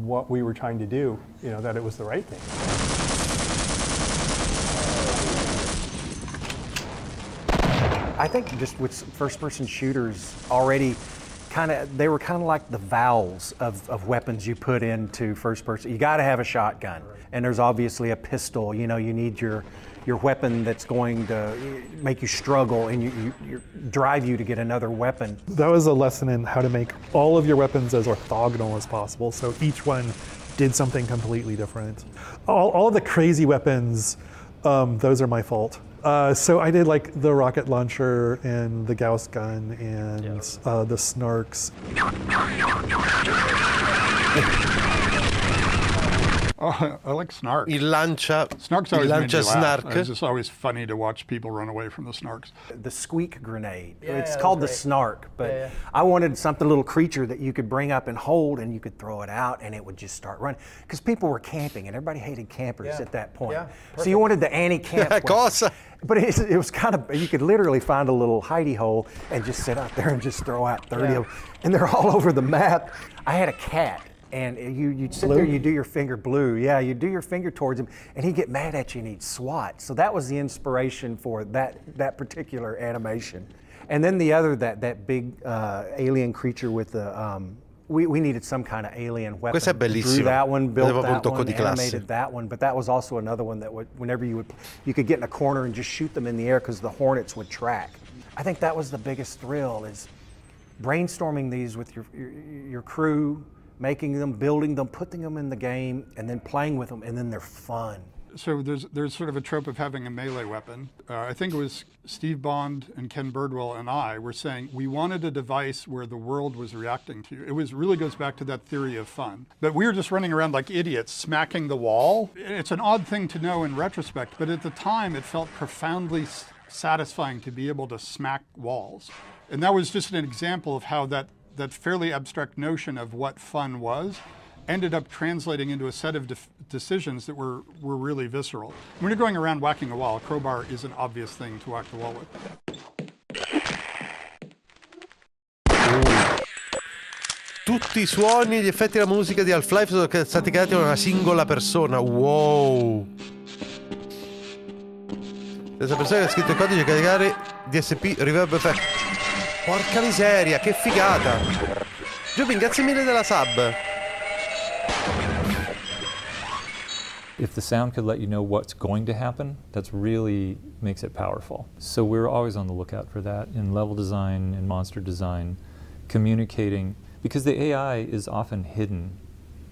[SPEAKER 4] what we were trying to do, that it was the right thing.
[SPEAKER 7] I think just with first-person shooters already, they were kind of like the vowels of weapons you put into first person. You got to have a shotgun, and there's obviously a pistol. You need your weapon that's going to make you struggle and you drive you to get another weapon.
[SPEAKER 11] That was a lesson in how to make all of your weapons as orthogonal as possible, so each one did something completely different. All of the crazy weapons, those are my fault. So I did like the rocket launcher and the Gauss gun and the snarks.
[SPEAKER 5] Oh, I like snark.
[SPEAKER 1] Snarks
[SPEAKER 5] always made me laugh. It's just always funny to watch people run away from the snarks.
[SPEAKER 7] The squeak grenade. It's called the snark, but I wanted something, a little creature that you could bring up and hold, and you could throw it out, and it would just start running. Because people were camping, and everybody hated campers at that point. So you wanted the anti-camp weapon. But it was kind of, you could literally find a little hidey hole and just sit out there and just throw out 30 of them. And they're all over the map. I had a cat. And you'd sit there, you do your finger blue. Yeah, you do your finger towards him, and he'd get mad at you and he'd swat. So that was the inspiration for that particular animation. And then the other, that big alien creature with the, we needed some kind of alien weapon.
[SPEAKER 1] Questo è bellissimo.
[SPEAKER 7] Drew that one, built that one, animated that one. But that was also another one that whenever you could get in a corner and just shoot them in the air because the hornets would track. I think that was the biggest thrill, is brainstorming these with your crew, making them, building them, putting them in the game, and then playing with them, and then they're fun.
[SPEAKER 5] So there's sort of a trope of having a melee weapon. I think it was Steve Bond and Ken Birdwell and I were saying we wanted a device where the world was reacting to you. It really goes back to that theory of fun. But we were just running around like idiots, smacking the wall. It's an odd thing to know in retrospect, but at the time it felt profoundly satisfying to be able to smack walls. And that was just an example of how that fairly abstract notion of what fun was ended up translating into a set of decisions that were really visceral. When you're going around whacking a wall, a crowbar is an obvious thing to whack the wall with.
[SPEAKER 1] Tutti i suoni, gli effetti e la musica di Half-Life sono stati creati da una singola persona. Wow! Questa persona che ha scritto il codice di caricare DSP Reverb Effect. Porca miseria, che figata! Giubi, grazie mille della sub.
[SPEAKER 24] If the sound could let you know what's going to happen, that's really makes it powerful. So we're always on the lookout for that in level design, in monster design, communicating, because the AI is often hidden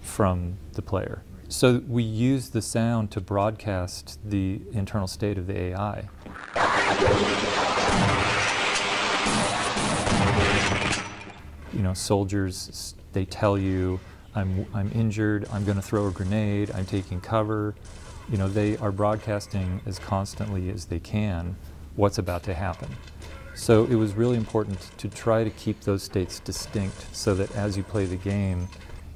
[SPEAKER 24] from the player. So we use the sound to broadcast the internal state of the AI. Soldiers, they tell you, I'm injured, I'm going to throw a grenade, I'm taking cover. They are broadcasting as constantly as they can what's about to happen. So it was really important to try to keep those states distinct so that as you play the game,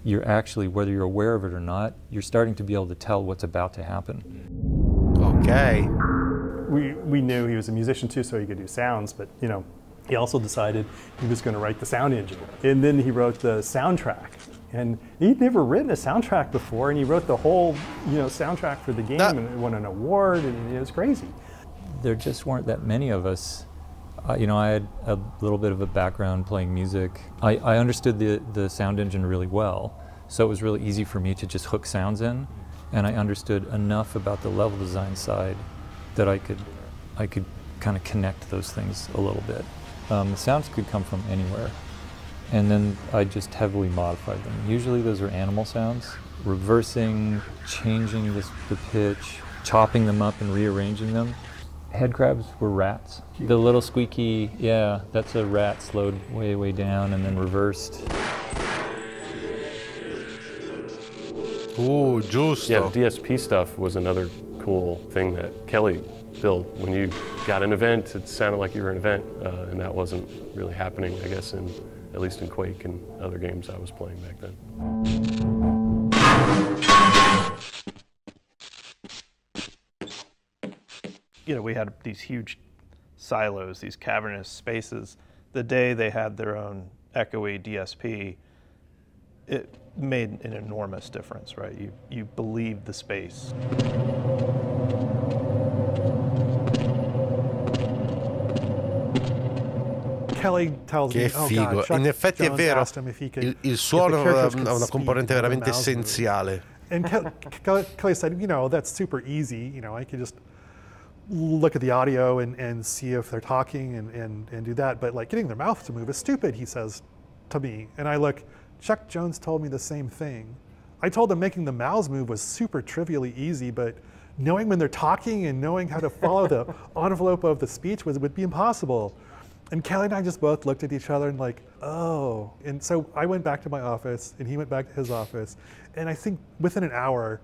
[SPEAKER 24] you're actually, whether you're aware of it or not, you're starting to be able to tell what's about to happen.
[SPEAKER 1] Okay.
[SPEAKER 4] We knew he was a musician too, so he could do sounds, but he also decided he was going to write the sound engine. And then he wrote the soundtrack. And he'd never written a soundtrack before, and he wrote the whole soundtrack for the game, and it won an award, and it was crazy.
[SPEAKER 24] There just weren't that many of us. I had a little bit of a background playing music. I understood the sound engine really well, so it was really easy for me to just hook sounds in, and I understood enough about the level design side that I could kind of connect those things a little bit. The sounds could come from anywhere, and then I just heavily modified them. Usually those are animal sounds, reversing, changing the pitch, chopping them up and rearranging them. Head crabs were rats. The little squeaky, yeah, that's a rat slowed way, way down and then reversed.
[SPEAKER 1] Ooh, giusto.
[SPEAKER 10] Yeah, DSP stuff was another cool thing that Kelly built. When you got an event, it sounded like you were an event, and that wasn't really happening, I guess, at least in Quake and other games I was playing back then.
[SPEAKER 6] We had these huge silos, these cavernous spaces The day they had their own echoey DSP, it made an enormous difference, right? You believed the space.
[SPEAKER 11] Kelly tells me,
[SPEAKER 1] Che figo, in effetti è vero, il suono è una componente veramente essenziale.
[SPEAKER 11] And Kelly said, you know, that's super easy, you know, I could just look at the audio and see if they're talking and do that, but like getting their mouth to move is stupid, he says to me. And I look, Chuck Jones told me the same thing. I told him making the mouths move was super trivially easy, but knowing when they're talking and knowing how to follow the envelope of the speech would be impossible. And Kelly and I just both looked at each other and like, oh. And so I went back to my office and he went back to his office. And I think within an hour,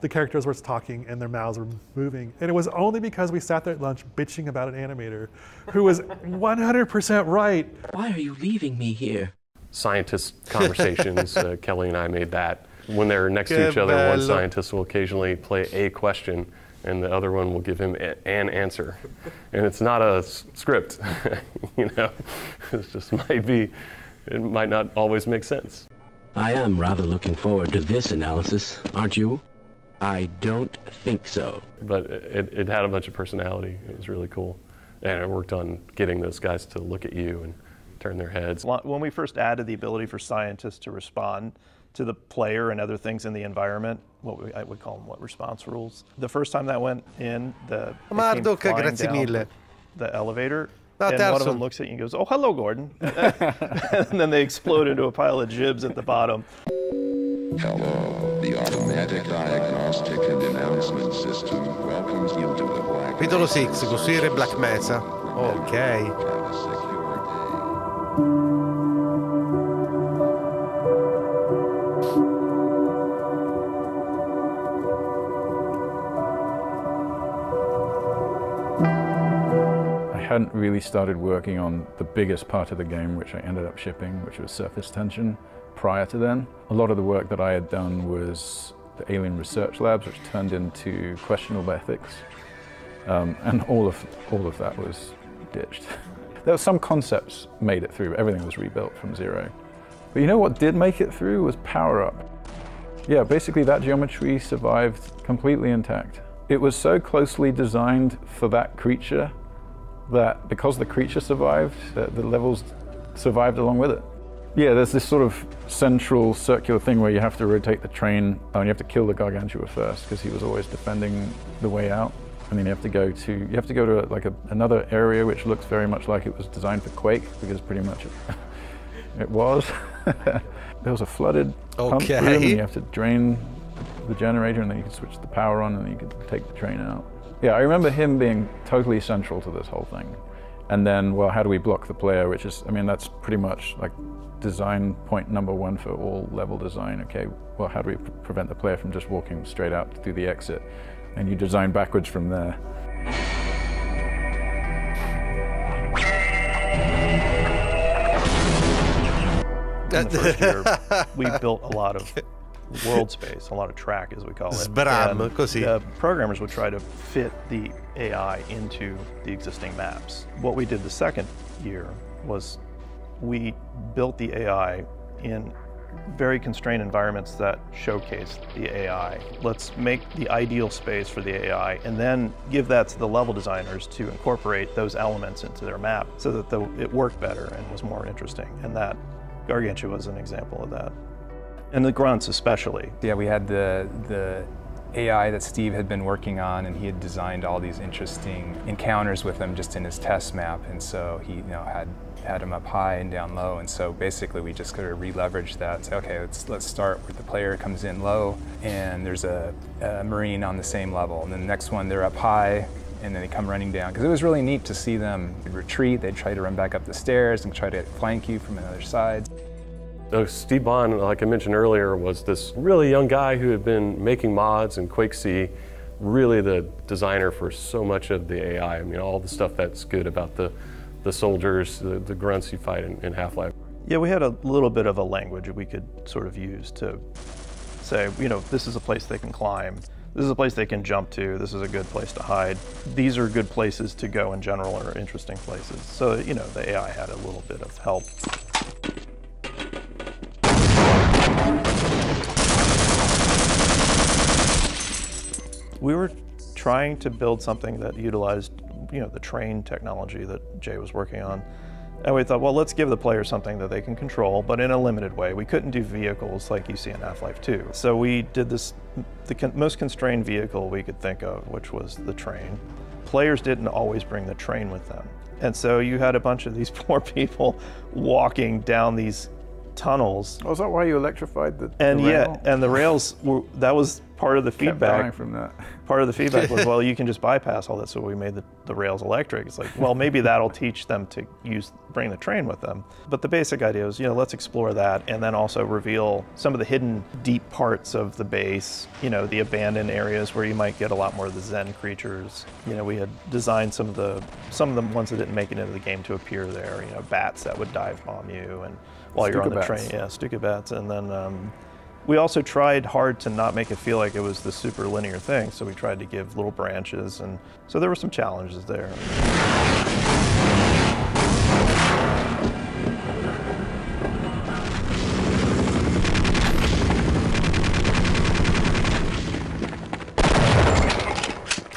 [SPEAKER 11] the characters were talking and their mouths were moving. And it was only because we sat there at lunch bitching about an animator who was 100% right.
[SPEAKER 19] Why are you leaving me here?
[SPEAKER 10] Scientist conversations, Kelly and I made that. When they're next to each other, one scientist will occasionally play a question and the other one will give him an answer. And it's not a script, you know, it just it might not always make sense.
[SPEAKER 19] I am rather looking forward to this analysis, aren't you? I don't think so.
[SPEAKER 10] But it had a bunch of personality. It was really cool. And I worked on getting those guys to look at you and turn their heads.
[SPEAKER 6] When we first added the ability for scientists to respond to the player and other things in the environment, I would call them response rules. The first time that went in, the elevator, and one of them looks at you and goes, "Oh, hello, Gordon," and then they explode into a pile of jibs at the bottom.
[SPEAKER 8] Hello, the automatic diagnostic and announcement system welcomes you to the Black
[SPEAKER 1] Capitolo 6, costruire Black Mesa. Ok.
[SPEAKER 21] I hadn't really started working on the biggest part of the game, which I ended up shipping, which was surface tension, prior to then. A lot of the work that I had done was the Alien Research Labs, which turned into questionable ethics, and all of that was ditched. There were some concepts made it through, but everything was rebuilt from zero. But you know what did make it through was power up. Yeah, basically that geometry survived completely intact. It was so closely designed for that creature that because the creature survived, the levels survived along with it. Yeah, there's this sort of central circular thing where you have to rotate the train and you have to kill the Gargantua first because he was always defending the way out. And then you have to go to another area which looks very much like it was designed for Quake, because pretty much it was. There was a flooded pump room and you have to drain the generator and then you can switch the power on and then you can take the train out. Yeah, I remember him being totally central to this whole thing. And then, well, how do we block the player, which is, I mean, that's pretty much like design point number one for all level design. Okay, well, how do we prevent the player from just walking straight out through the exit? And you design backwards from there.
[SPEAKER 6] In the first year, we built a lot of world space, a lot of track, as we call it. The programmers would try to fit the AI into the existing maps. What we did the second year was we built the AI in very constrained environments that showcase the AI. Let's make the ideal space for the AI and then give that to the level designers to incorporate those elements into their map so that it worked better and was more interesting. And that Gargantua was an example of that. And the grunts especially.
[SPEAKER 9] Yeah, we had the AI that Steve had been working on, and he had designed all these interesting encounters with them just in his test map, and so he had them up high and down low, and so basically we just could re-leverage that. Say, okay, let's start where the player comes in low, and there's a Marine on the same level, and then the next one they're up high, and then they come running down. Because it was really neat to see them retreat. They'd try to run back up the stairs and try to flank you from another side.
[SPEAKER 10] Steve Bond, like I mentioned earlier, was this really young guy who had been making mods in Quake C, really the designer for so much of the AI. I mean, all the stuff that's good about the soldiers, the grunts you fight in Half-Life.
[SPEAKER 6] Yeah, we had a little bit of a language we could sort of use to say, you know, this is a place they can climb. This is a place they can jump to. This is a good place to hide. These are good places to go in general, or interesting places. So, you know, the AI had a little bit of help. We were trying to build something that utilized, you know, the train technology that Jay was working on. And we thought, well, let's give the player something that they can control, but in a limited way. We couldn't do vehicles like you see in Half-Life 2. So we did this, the most constrained vehicle we could think of, which was the train. Players didn't always bring the train with them. And so you had a bunch of these poor people walking down these tunnels.
[SPEAKER 21] Oh, is that why you electrified the
[SPEAKER 6] rail?
[SPEAKER 21] Yeah,
[SPEAKER 6] and the rails were, that was part of the feedback.
[SPEAKER 21] From that.
[SPEAKER 6] Part of the feedback was, well, you can just bypass all that, so we made the rails electric. It's like, well, maybe that'll teach them to bring the train with them. But the basic idea was, you know, let's explore that, and then also reveal some of the hidden deep parts of the base, you know, the abandoned areas where you might get a lot more of the Zen creatures. You know, we had designed some of the ones that didn't make it into the game to appear there, you know, bats that would dive bomb you, and while you're on the train, yeah, Stuka bats, and then we also tried hard to not make it feel like it was the super linear thing, so we tried to give little branches, and so there were some challenges there.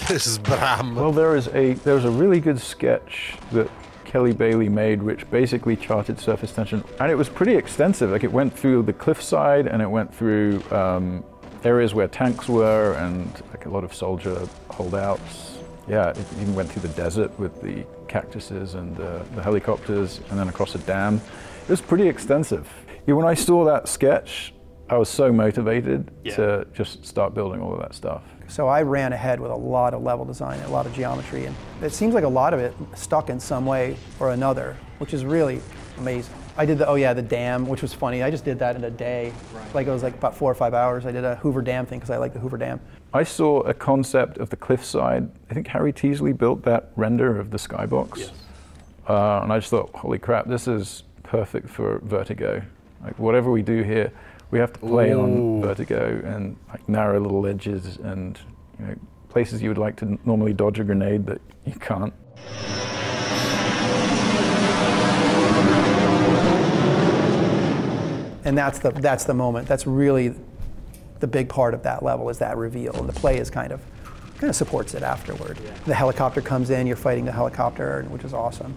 [SPEAKER 1] This is Bram.
[SPEAKER 21] Well, there's a really good sketch that Kelly Bailey made, which basically charted surface tension, and it was pretty extensive. Like, it went through the cliffside, and it went through areas where tanks were, and like a lot of soldier holdouts. Yeah, it even went through the desert with the cactuses and the helicopters, and then across a dam. It was pretty extensive. Yeah, when I saw that sketch, I was so motivated to just start building all of that stuff.
[SPEAKER 15] So I ran ahead with a lot of level design and a lot of geometry, and it seems like a lot of it stuck in some way or another, which is really amazing. I did the dam, which was funny. I just did that in a day. Right. Like, it was like about 4 or 5 hours. I did a Hoover Dam thing because I like the Hoover Dam.
[SPEAKER 21] I saw a concept of the cliffside. I think Harry Teasley built that render of the skybox. Yes. And I just thought, holy crap, this is perfect for Vertigo. Like, whatever we do here, we have to play on Vertigo and like narrow little edges and, you know, places you would like to normally dodge a grenade that you can't.
[SPEAKER 15] And that's the moment. That's really the big part of that level, is that reveal, and the play is kind of supports it afterward. Yeah. The helicopter comes in, you're fighting the helicopter, which is awesome.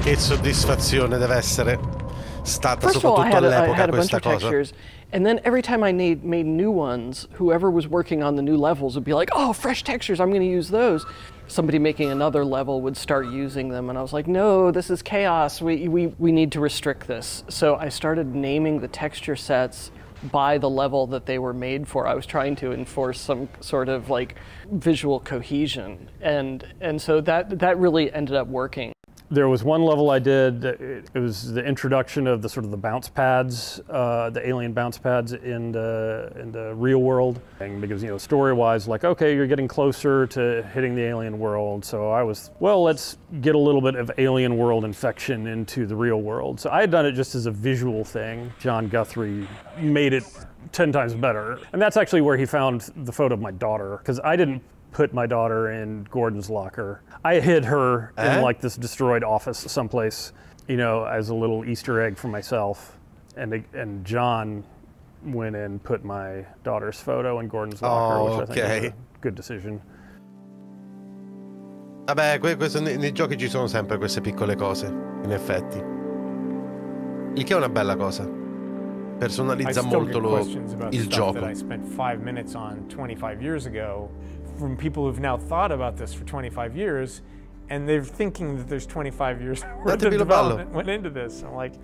[SPEAKER 1] Che soddisfazione deve essere stata
[SPEAKER 2] First of all,
[SPEAKER 1] soprattutto all'epoca
[SPEAKER 2] I had a bunch
[SPEAKER 1] questa
[SPEAKER 2] of
[SPEAKER 1] cosa.
[SPEAKER 2] textures, and then every time I made new ones, whoever was working on the new levels would be like, oh, fresh textures, I'm going to use those. Somebody making another level would start using them, and I was like, no, this is chaos. We need to restrict this. So I started naming the texture sets by the level that they were made for. I was trying to enforce some sort of like visual cohesion, and so that really ended up working.
[SPEAKER 16] There was one level I did, it was the introduction of the sort of the bounce pads, the alien bounce pads in the real world. Because, you know, story-wise, like, okay, you're getting closer to hitting the alien world. So I was, well, let's get a little bit of alien world infection into the real world. So I had done it just as a visual thing. John Guthrie made it 10 times better. And that's actually where he found the photo of my daughter, because I didn't put my daughter in Gordon's locker. I hid her in like this destroyed office someplace, you know, as a little Easter egg for myself. And John went and put my daughter's photo in Gordon's locker, which I think was a good decision.
[SPEAKER 1] Vabbè, nei giochi ci sono sempre queste piccole cose, in effetti. Il che è una bella cosa. Personalizza molto il gioco.
[SPEAKER 12] I spent 5 minutes on 25 years ago from people who've now thought about this for 25 years, and they're thinking that there's 25 years worth of development went into this. I'm like,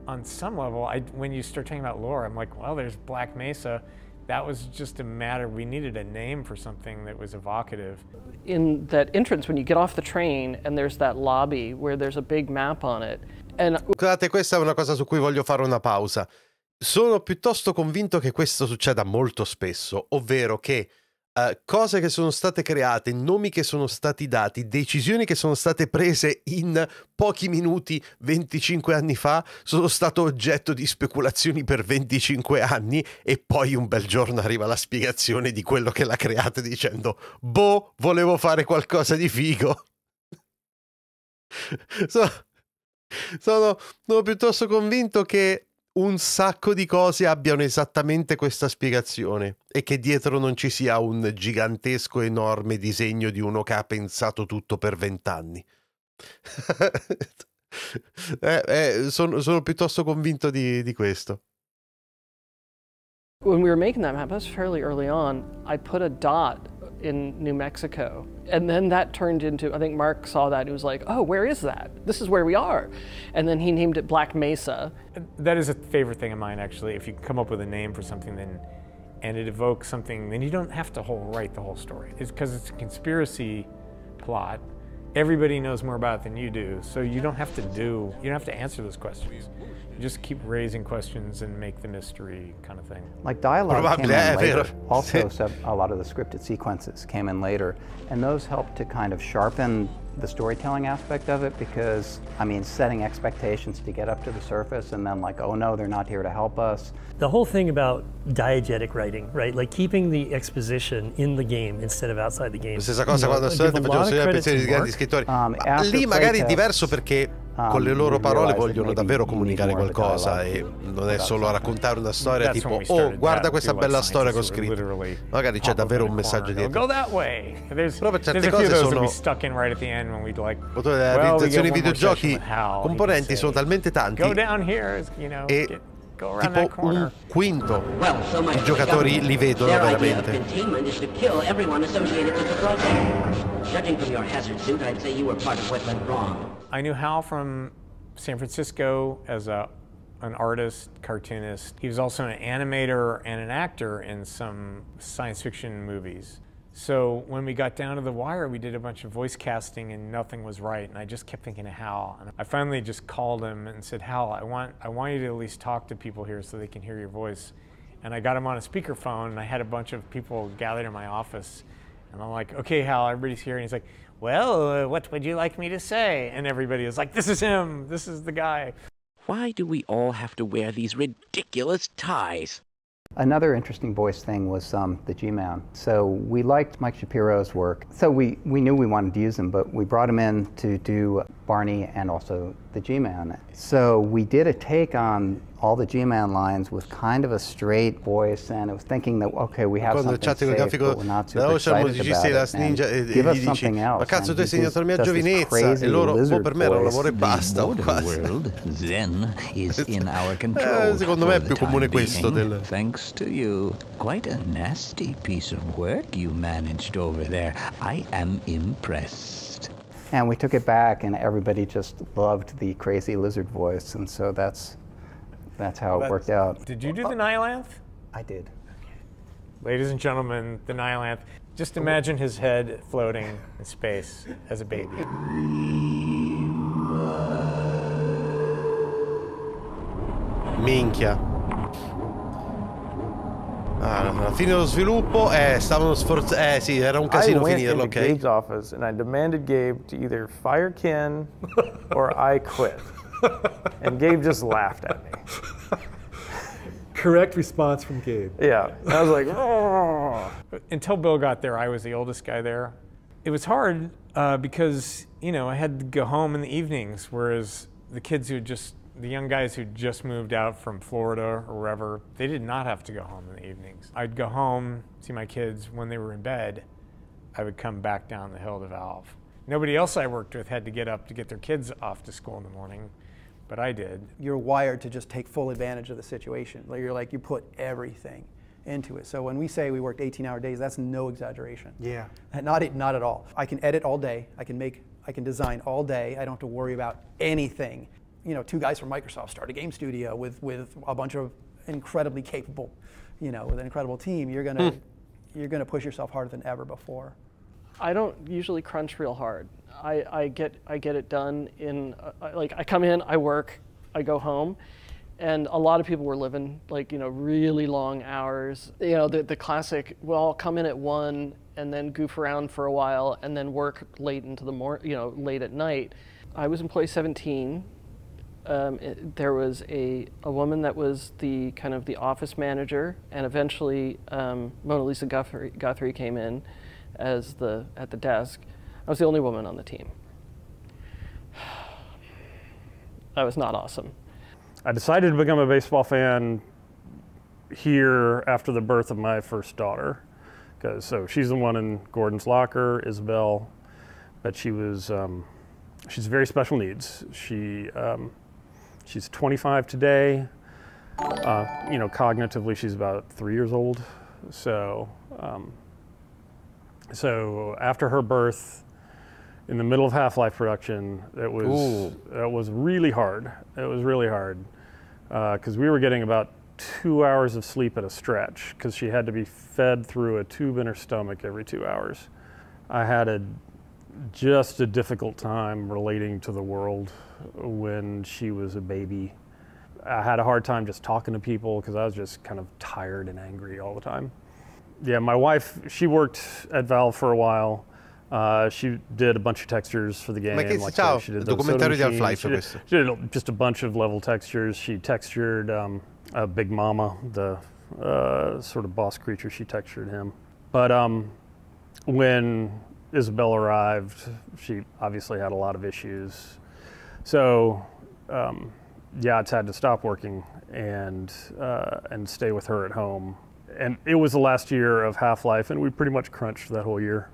[SPEAKER 12] on some level, when you start talking about lore, I'm like, well, there's Black Mesa. That was just a matter, we needed a name for something that was evocative.
[SPEAKER 2] In that entrance, when you get off the train, and there's that lobby where there's a big map on it.
[SPEAKER 1] Scusate, questa è una cosa su cui voglio fare una pausa. Sono piuttosto convinto che questo succeda molto spesso, ovvero che cose che sono state create, nomi che sono stati dati, decisioni che sono state prese in pochi minuti 25 anni fa, sono stato oggetto di speculazioni per 25 anni e poi un bel giorno arriva la spiegazione di quello che l'ha creata dicendo boh, volevo fare qualcosa di figo. Sono piuttosto convinto che un sacco di cose abbiano esattamente questa spiegazione e che dietro non ci sia un gigantesco enorme disegno di uno che ha pensato tutto per 20 anni. Sono piuttosto convinto di questo.
[SPEAKER 2] When we were making that map, that was fairly early on, I put a dot in New Mexico. And then that turned into, I think Mark saw that, he was like, oh, where is that? This is where we are. And then he named it Black Mesa.
[SPEAKER 12] That is a favorite thing of mine, actually. If you come up with a name for something and it evokes something, then you don't have to write the whole story. It's because it's a conspiracy plot. Everybody knows more about it than you do, so you don't have to answer those questions. You just keep raising questions and make the mystery kind of thing.
[SPEAKER 23] Like dialogue came in later. Also, a lot of the scripted sequences came in later, and those helped to kind of sharpen the storytelling aspect of it because, I mean, setting expectations to get up to the surface and then like, oh no, they're not here to help us.
[SPEAKER 14] The whole thing about diegetic writing, right? Like keeping the exposition in the game instead of outside the game.
[SPEAKER 1] Stessa cosa quando facevo studiare pensieri di grandi scrittori. Lì magari è diverso perché con le loro parole vogliono davvero comunicare qualcosa e non è solo raccontare una storia tipo oh guarda questa bella storia che ho scritto, magari c'è davvero un messaggio dietro. Però per certe cose sono le realizzazioni videogiochi componenti sono talmente tanti e tipo un quinto i giocatori li vedono veramente.
[SPEAKER 12] I knew Hal from San Francisco as an artist, cartoonist. He was also an animator and an actor in some science fiction movies. So when we got down to the wire, we did a bunch of voice casting and nothing was right. And I just kept thinking of Hal. And I finally just called him and said, Hal, I want you to at least talk to people here so they can hear your voice. And I got him on a speakerphone and I had a bunch of people gathered in my office. And I'm like, okay, Hal, everybody's here. And he's like, well, what would you like me to say? And everybody was like, this is him. This is the guy.
[SPEAKER 3] Why do we all have to wear these ridiculous ties?
[SPEAKER 23] Another interesting voice thing was the G-Man. So we liked Mike Shapiro's work. So we knew we wanted to use him, but we brought him in to do Barney and also the G-Man. So we did a take on all the G-Man lines with kind of a straight voice, and it was thinking that, okay, we have something safe, but we're not super excited about it, and give us something else.
[SPEAKER 1] Ma cazzo, tu hai segnato la mia giovinezza e loro, per me era un lavoro e basta.
[SPEAKER 3] Then is in our control.
[SPEAKER 1] Secondo me è più comune questo del...
[SPEAKER 3] Thanks to you. Quite a nasty piece of work you managed over there. I am impressed.
[SPEAKER 23] And we took it back, and everybody just loved the crazy lizard voice, and so that's how it worked out.
[SPEAKER 12] Did you do the Nihilanth?
[SPEAKER 23] I did.
[SPEAKER 12] Okay. Ladies and gentlemen, the Nihilanth. Just imagine his head floating in space as a baby.
[SPEAKER 1] Minchia. Alla fine dello sviluppo, stavano sforzando. Sì, era un casino finirlo, ok?
[SPEAKER 13] I went into Gabe's office and I demanded Gabe to either fire Ken or I quit. And Gabe just laughed at me.
[SPEAKER 11] Correct response from Gabe.
[SPEAKER 13] Yeah, I was like, oh.
[SPEAKER 12] Until Bill got there, I was the oldest guy there. It was hard because, you know, I had to go home in the evenings, whereas the kids the young guys who just moved out from Florida or wherever, they did not have to go home in the evenings. I'd go home, see my kids when they were in bed. I would come back down the hill to Valve. Nobody else I worked with had to get up to get their kids off to school in the morning, but I did.
[SPEAKER 15] You're wired to just take full advantage of the situation. You put everything into it. So when we say we worked 18-hour days, that's no exaggeration.
[SPEAKER 7] Yeah.
[SPEAKER 15] Not at all. I can edit all day. I can design all day. I don't have to worry about anything. You know, two guys from Microsoft start a game studio with a bunch of incredibly capable, with an incredible team. You're gonna push yourself harder than ever before.
[SPEAKER 2] I don't usually crunch real hard. I get it done in I come in, I work, I go home, And a lot of people were living like, you know, really long hours. You know, the classic, well, come in at 1 and then goof around for a while and then work late into the late at night. I was employee 17. There was a woman that was the kind of the office manager, and eventually Mona Lisa Guthrie came in as at the desk. I was the only woman on the team. That was not awesome.
[SPEAKER 16] I decided to become a baseball fan here after the birth of my first daughter. So she's the one in Gordon's locker, Isabel, but she was, she's very special needs. She's 25 today. You know, cognitively she's about 3 years old. So, so after her birth, in the middle of Half-Life production, it was really hard. It was really hard because we were getting about 2 hours of sleep at a stretch because she had to be fed through a tube in her stomach every 2 hours. I had just a difficult time relating to the world when she was a baby. I had a hard time just talking to people because I was just kind of tired and angry all the time. Yeah, my wife, she worked at Valve for a while. She did a bunch of textures for the game.
[SPEAKER 1] Ciao, il documentario di Half-Life questo.
[SPEAKER 16] She did just a bunch of level textures. She textured Big Mama, the sort of boss creature. She textured him. But when Isabel arrived, she obviously had a lot of issues. So yeah, I had to stop working and stay with her at home. And it was the last year of Half-Life, and we pretty much crunched that whole year.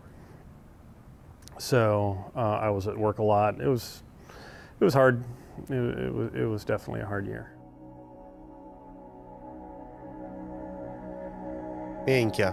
[SPEAKER 16] So I was at work a lot. It was hard. It was definitely a hard year.
[SPEAKER 1] Minchia.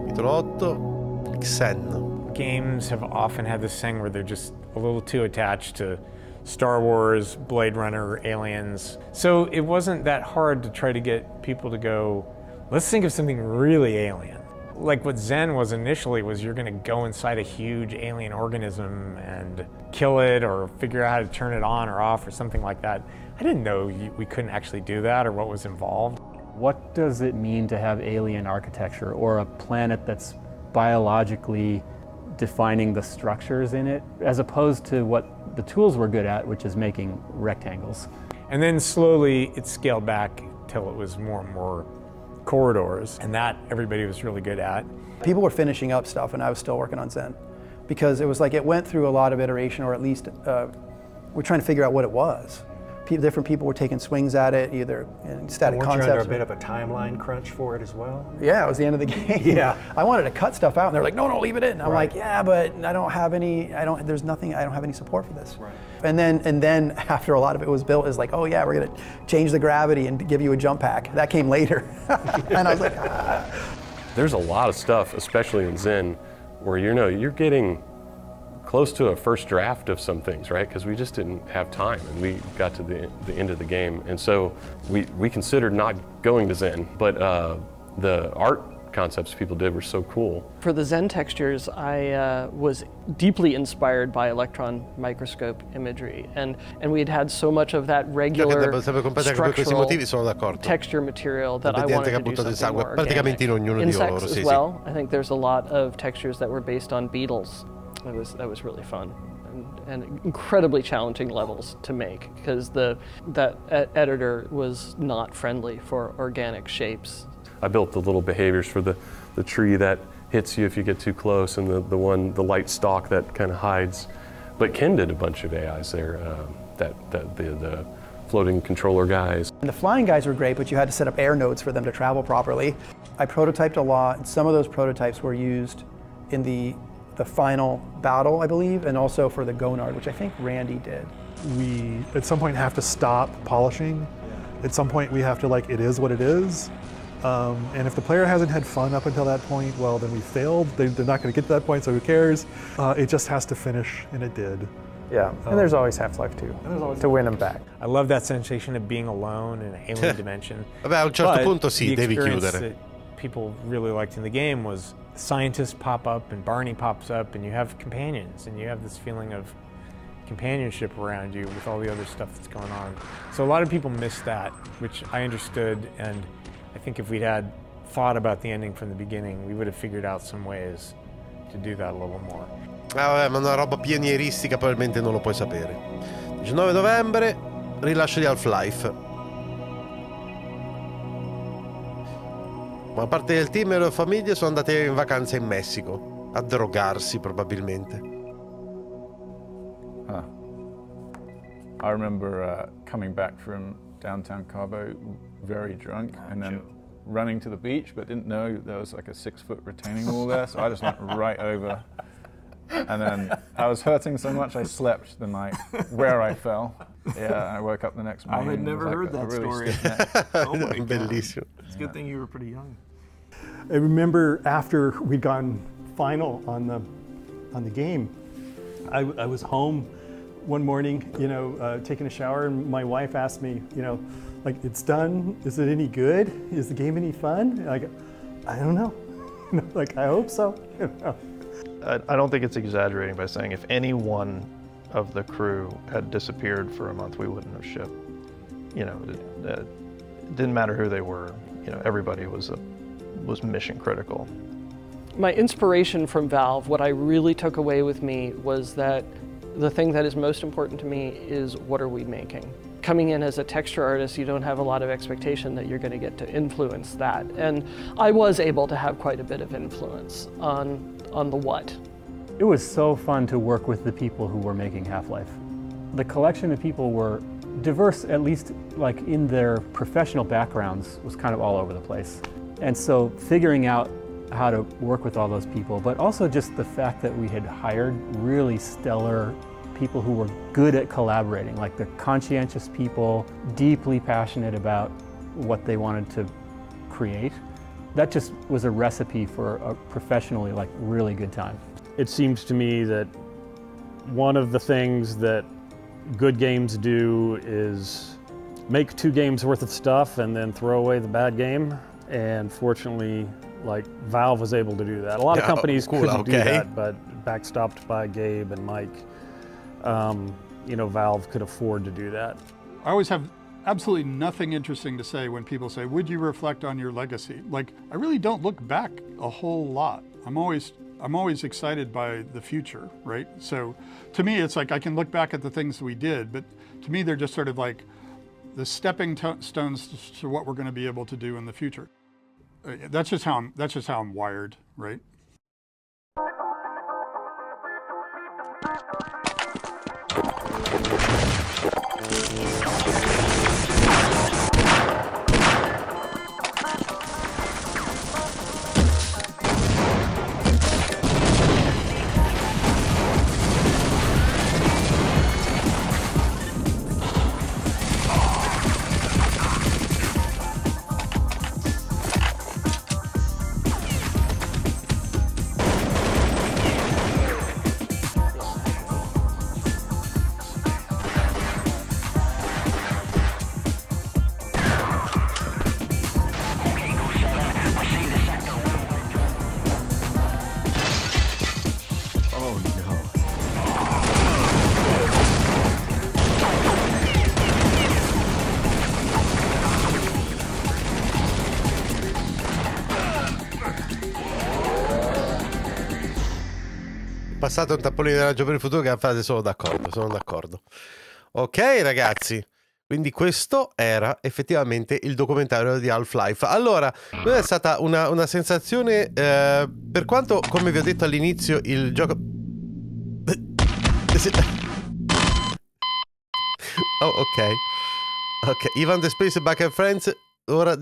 [SPEAKER 1] Capitolo 8, Xen.
[SPEAKER 12] Games have often had this thing where they're just a little too attached to Star Wars, Blade Runner, Aliens. So it wasn't that hard to try to get people to go, let's think of something really alien. Like what Zen was initially was you're gonna go inside a huge alien organism and kill it or figure out how to turn it on or off or something like that. I didn't know we couldn't actually do that or what was involved.
[SPEAKER 17] What does it mean to have alien architecture or a planet that's biologically defining the structures in it, as opposed to what the tools we're good at, which is making rectangles?
[SPEAKER 12] And then slowly it scaled back till it was more and more corridors, and that everybody was really good at.
[SPEAKER 15] People were finishing up stuff and I was still working on Zen because it was like it went through a lot of iteration, or at least we're trying to figure out what it was. Different people were taking swings at it, either in static concepts.
[SPEAKER 7] Weren't you under a bit of a timeline crunch for it as well?
[SPEAKER 15] Yeah, it was the end of the game. Yeah. I wanted to cut stuff out and they're like, no, leave it in. I'm like, yeah, but I don't have any, there's nothing, I don't have any support for this. Right. And then after a lot of it was built, it's like, oh yeah, we're gonna change the gravity and give you a jump pack. That came later. And I was like, ah.
[SPEAKER 10] There's a lot of stuff, especially in Zen, where you're getting close to a first draft of some things, right? Because we just didn't have time and we got to the end of the game. And so we considered not going to Zen, but the art concepts people did were so cool.
[SPEAKER 2] For the Zen textures, I was deeply inspired by electron microscope imagery, and we had so much of that regular structural texture material that I wanted to do something more organic. Insects as well. I think there's a lot of textures that were based on beetles. That was really fun and incredibly challenging levels to make because that editor was not friendly for organic shapes.
[SPEAKER 10] I built the little behaviors for the tree that hits you if you get too close, and the light stalk that kind of hides. But Ken did a bunch of AIs there, the floating controller guys.
[SPEAKER 15] And the flying guys were great, but you had to set up air nodes for them to travel properly. I prototyped a lot, and some of those prototypes were used in the final battle, I believe, and also for the Gonard, which I think Randy did.
[SPEAKER 11] We, at some point, have to stop polishing. At some point, we have to, like, it is what it is. And if the player hasn't had fun up until that point, well, then we failed. They're not going to get to that point, so who cares? It just has to finish, and it did.
[SPEAKER 13] Yeah, and there's always Half-Life 2 to win them back.
[SPEAKER 12] I love that sensation of being alone in an alien dimension.
[SPEAKER 1] Vabbè, a un certo punto sì,
[SPEAKER 12] devi
[SPEAKER 1] chiudere.
[SPEAKER 12] That people really liked in the game was scientists pop up and Barney pops up and you have companions and you have this feeling of companionship around you with all the other stuff that's going on. So a lot of people miss that, which I understood, and I think if we'd had thought about the ending from the beginning, we would have figured out some ways to do that a little more.
[SPEAKER 1] Vabbè, ma una roba pionieristica probabilmente non lo puoi sapere. 19 novembre, rilascio di Half-Life. Una parte del team e le famiglie sono andate in vacanza in Messico, a drogarsi probabilmente.
[SPEAKER 21] I remember coming back from downtown Cabo very drunk and then running to the beach, but didn't know there was like a 6-foot retaining wall there, so I just went right over. And then I was hurting so much I slept the night where I fell. Yeah, I woke up the next morning.
[SPEAKER 5] I had never heard that story. Oh my God.
[SPEAKER 1] Bellissimo.
[SPEAKER 5] It's a good thing you were pretty young.
[SPEAKER 4] I remember after we'd gone final on the game, I was home one morning, you know, taking a shower, and my wife asked me, you know, like, it's done. Is it any good? Is the game any fun? Like, I don't know. Like, I hope so. You know?
[SPEAKER 6] I don't think it's exaggerating by saying if any one of the crew had disappeared for a month, we wouldn't have shipped. You know, it didn't matter who they were. You know, everybody was mission critical.
[SPEAKER 2] My inspiration from Valve, what I really took away with me was that the thing that is most important to me is what are we making? Coming in as a texture artist, you don't have a lot of expectation that you're going to get to influence that. And I was able to have quite a bit of influence on the what.
[SPEAKER 17] It was so fun to work with the people who were making Half-Life. The collection of people were diverse, at least like in their professional backgrounds, was kind of all over the place. And so figuring out how to work with all those people, but also just the fact that we had hired really stellar people who were good at collaborating, like the conscientious people, deeply passionate about what they wanted to create. That just was a recipe for a professionally, like, really good time.
[SPEAKER 16] It seems to me that one of the things that good games do is make 2 games worth of stuff and then throw away the bad game. And fortunately, like, Valve was able to do that. A lot of companies couldn't do that, but backstopped by Gabe and Mike, you know, Valve could afford to do that.
[SPEAKER 11] I always have absolutely nothing interesting to say when people say, would you reflect on your legacy? Like, I really don't look back a whole lot. I'm always excited by the future, right? So to me, it's like I can look back at the things we did, but to me, they're just sort of like the stepping stones to what we're going to be able to do in the future. That's just how I'm wired, right?
[SPEAKER 1] Passato un tappolino di raggio per il futuro che fate, sono d'accordo. Ok ragazzi, quindi questo era effettivamente il documentario di Half-Life. Allora, è stata una sensazione, per quanto, come vi ho detto all'inizio, il gioco... Oh, ok, Ivan the Space Back and Friends ora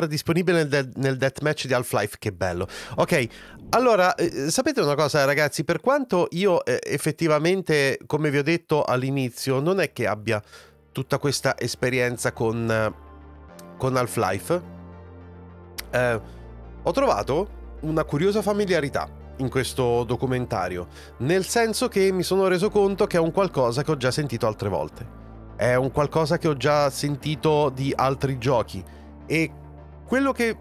[SPEAKER 1] disponibile nel deathmatch di Half-Life. Che bello. Ok, allora, sapete una cosa ragazzi, per quanto io effettivamente, come vi ho detto all'inizio, non è che abbia tutta questa esperienza con Half-Life, ho trovato una curiosa familiarità in questo documentario, nel senso che mi sono reso conto che è un qualcosa che ho già sentito altre volte, è un qualcosa che ho già sentito di altri giochi, e quello che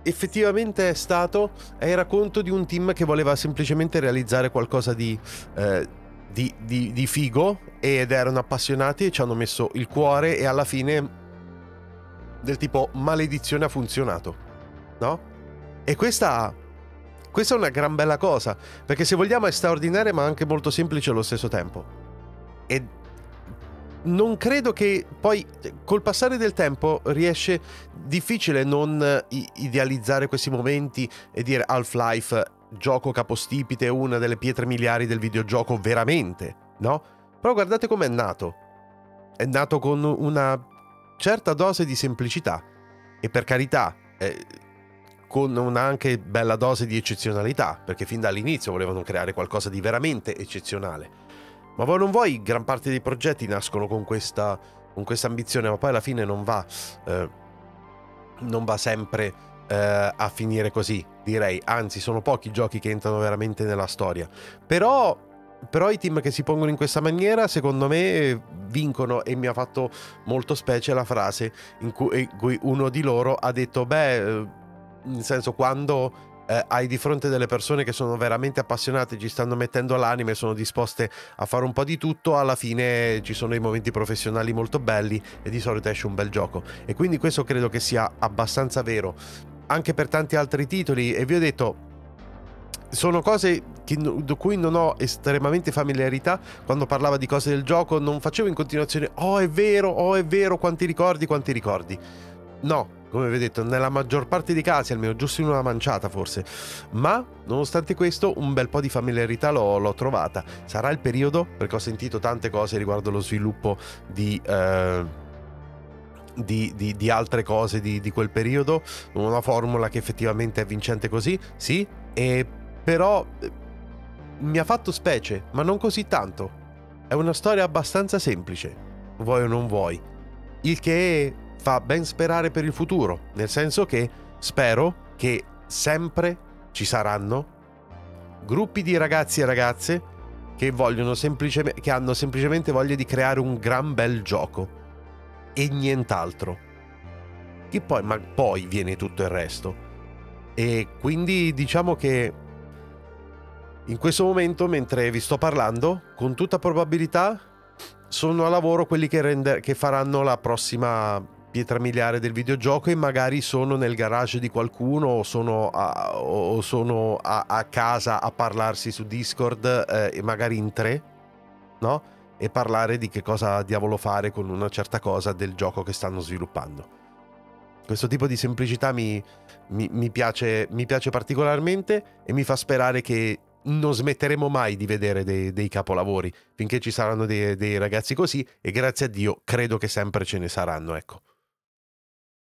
[SPEAKER 1] effettivamente è stato è il racconto di un team che voleva semplicemente realizzare qualcosa di figo, ed erano appassionati e ci hanno messo il cuore, e alla fine del tipo maledizione ha funzionato, no? E questa è una gran bella cosa, perché se vogliamo è straordinaria ma anche molto semplice allo stesso tempo. E non credo che poi col passare del tempo riesce difficile non idealizzare questi momenti e dire Half-Life, gioco capostipite, una delle pietre miliari del videogioco veramente, no? Però guardate com'è nato. È nato con una certa dose di semplicità e, per carità, con una anche bella dose di eccezionalità, perché fin dall'inizio volevano creare qualcosa di veramente eccezionale. Ma voi non vuoi, gran parte dei progetti nascono con questa ambizione, ma poi alla fine non va sempre a finire così, direi. Anzi, sono pochi giochi che entrano veramente nella storia. Però i team che si pongono in questa maniera, secondo me, vincono, e mi ha fatto molto specie la frase in cui uno di loro ha detto, nel senso, quando hai di fronte delle persone che sono veramente appassionate, ci stanno mettendo l'anima e sono disposte a fare un po' di tutto, alla fine ci sono dei momenti professionali molto belli e di solito esce un bel gioco. E quindi questo credo che sia abbastanza vero anche per tanti altri titoli, e vi ho detto, sono cose di cui non ho estremamente familiarità. Quando parlava di cose del gioco non facevo in continuazione oh è vero, quanti ricordi. No, come vi ho detto, nella maggior parte dei casi, almeno giusto in una manciata forse, ma nonostante questo un bel po' di familiarità l'ho trovata. Sarà il periodo, perché ho sentito tante cose riguardo lo sviluppo di altre cose di quel periodo, una formula che effettivamente è vincente così, sì, e però mi ha fatto specie, ma non così tanto. È una storia abbastanza semplice, vuoi o non vuoi, il che fa ben sperare per il futuro, nel senso che spero che sempre ci saranno gruppi di ragazzi e ragazze che hanno semplicemente voglia di creare un gran bel gioco e nient'altro, ma poi viene tutto il resto. E quindi diciamo che in questo momento, mentre vi sto parlando, con tutta probabilità sono a lavoro quelli che faranno la prossima pietra miliare del videogioco, e magari sono nel garage di qualcuno o sono a casa a parlarsi su Discord, e magari in 3, no? E parlare di che cosa diavolo fare con una certa cosa del gioco che stanno sviluppando. Questo tipo di semplicità mi piace particolarmente, e mi fa sperare che non smetteremo mai di vedere dei capolavori finché ci saranno dei ragazzi così, e grazie a Dio credo che sempre ce ne saranno, ecco.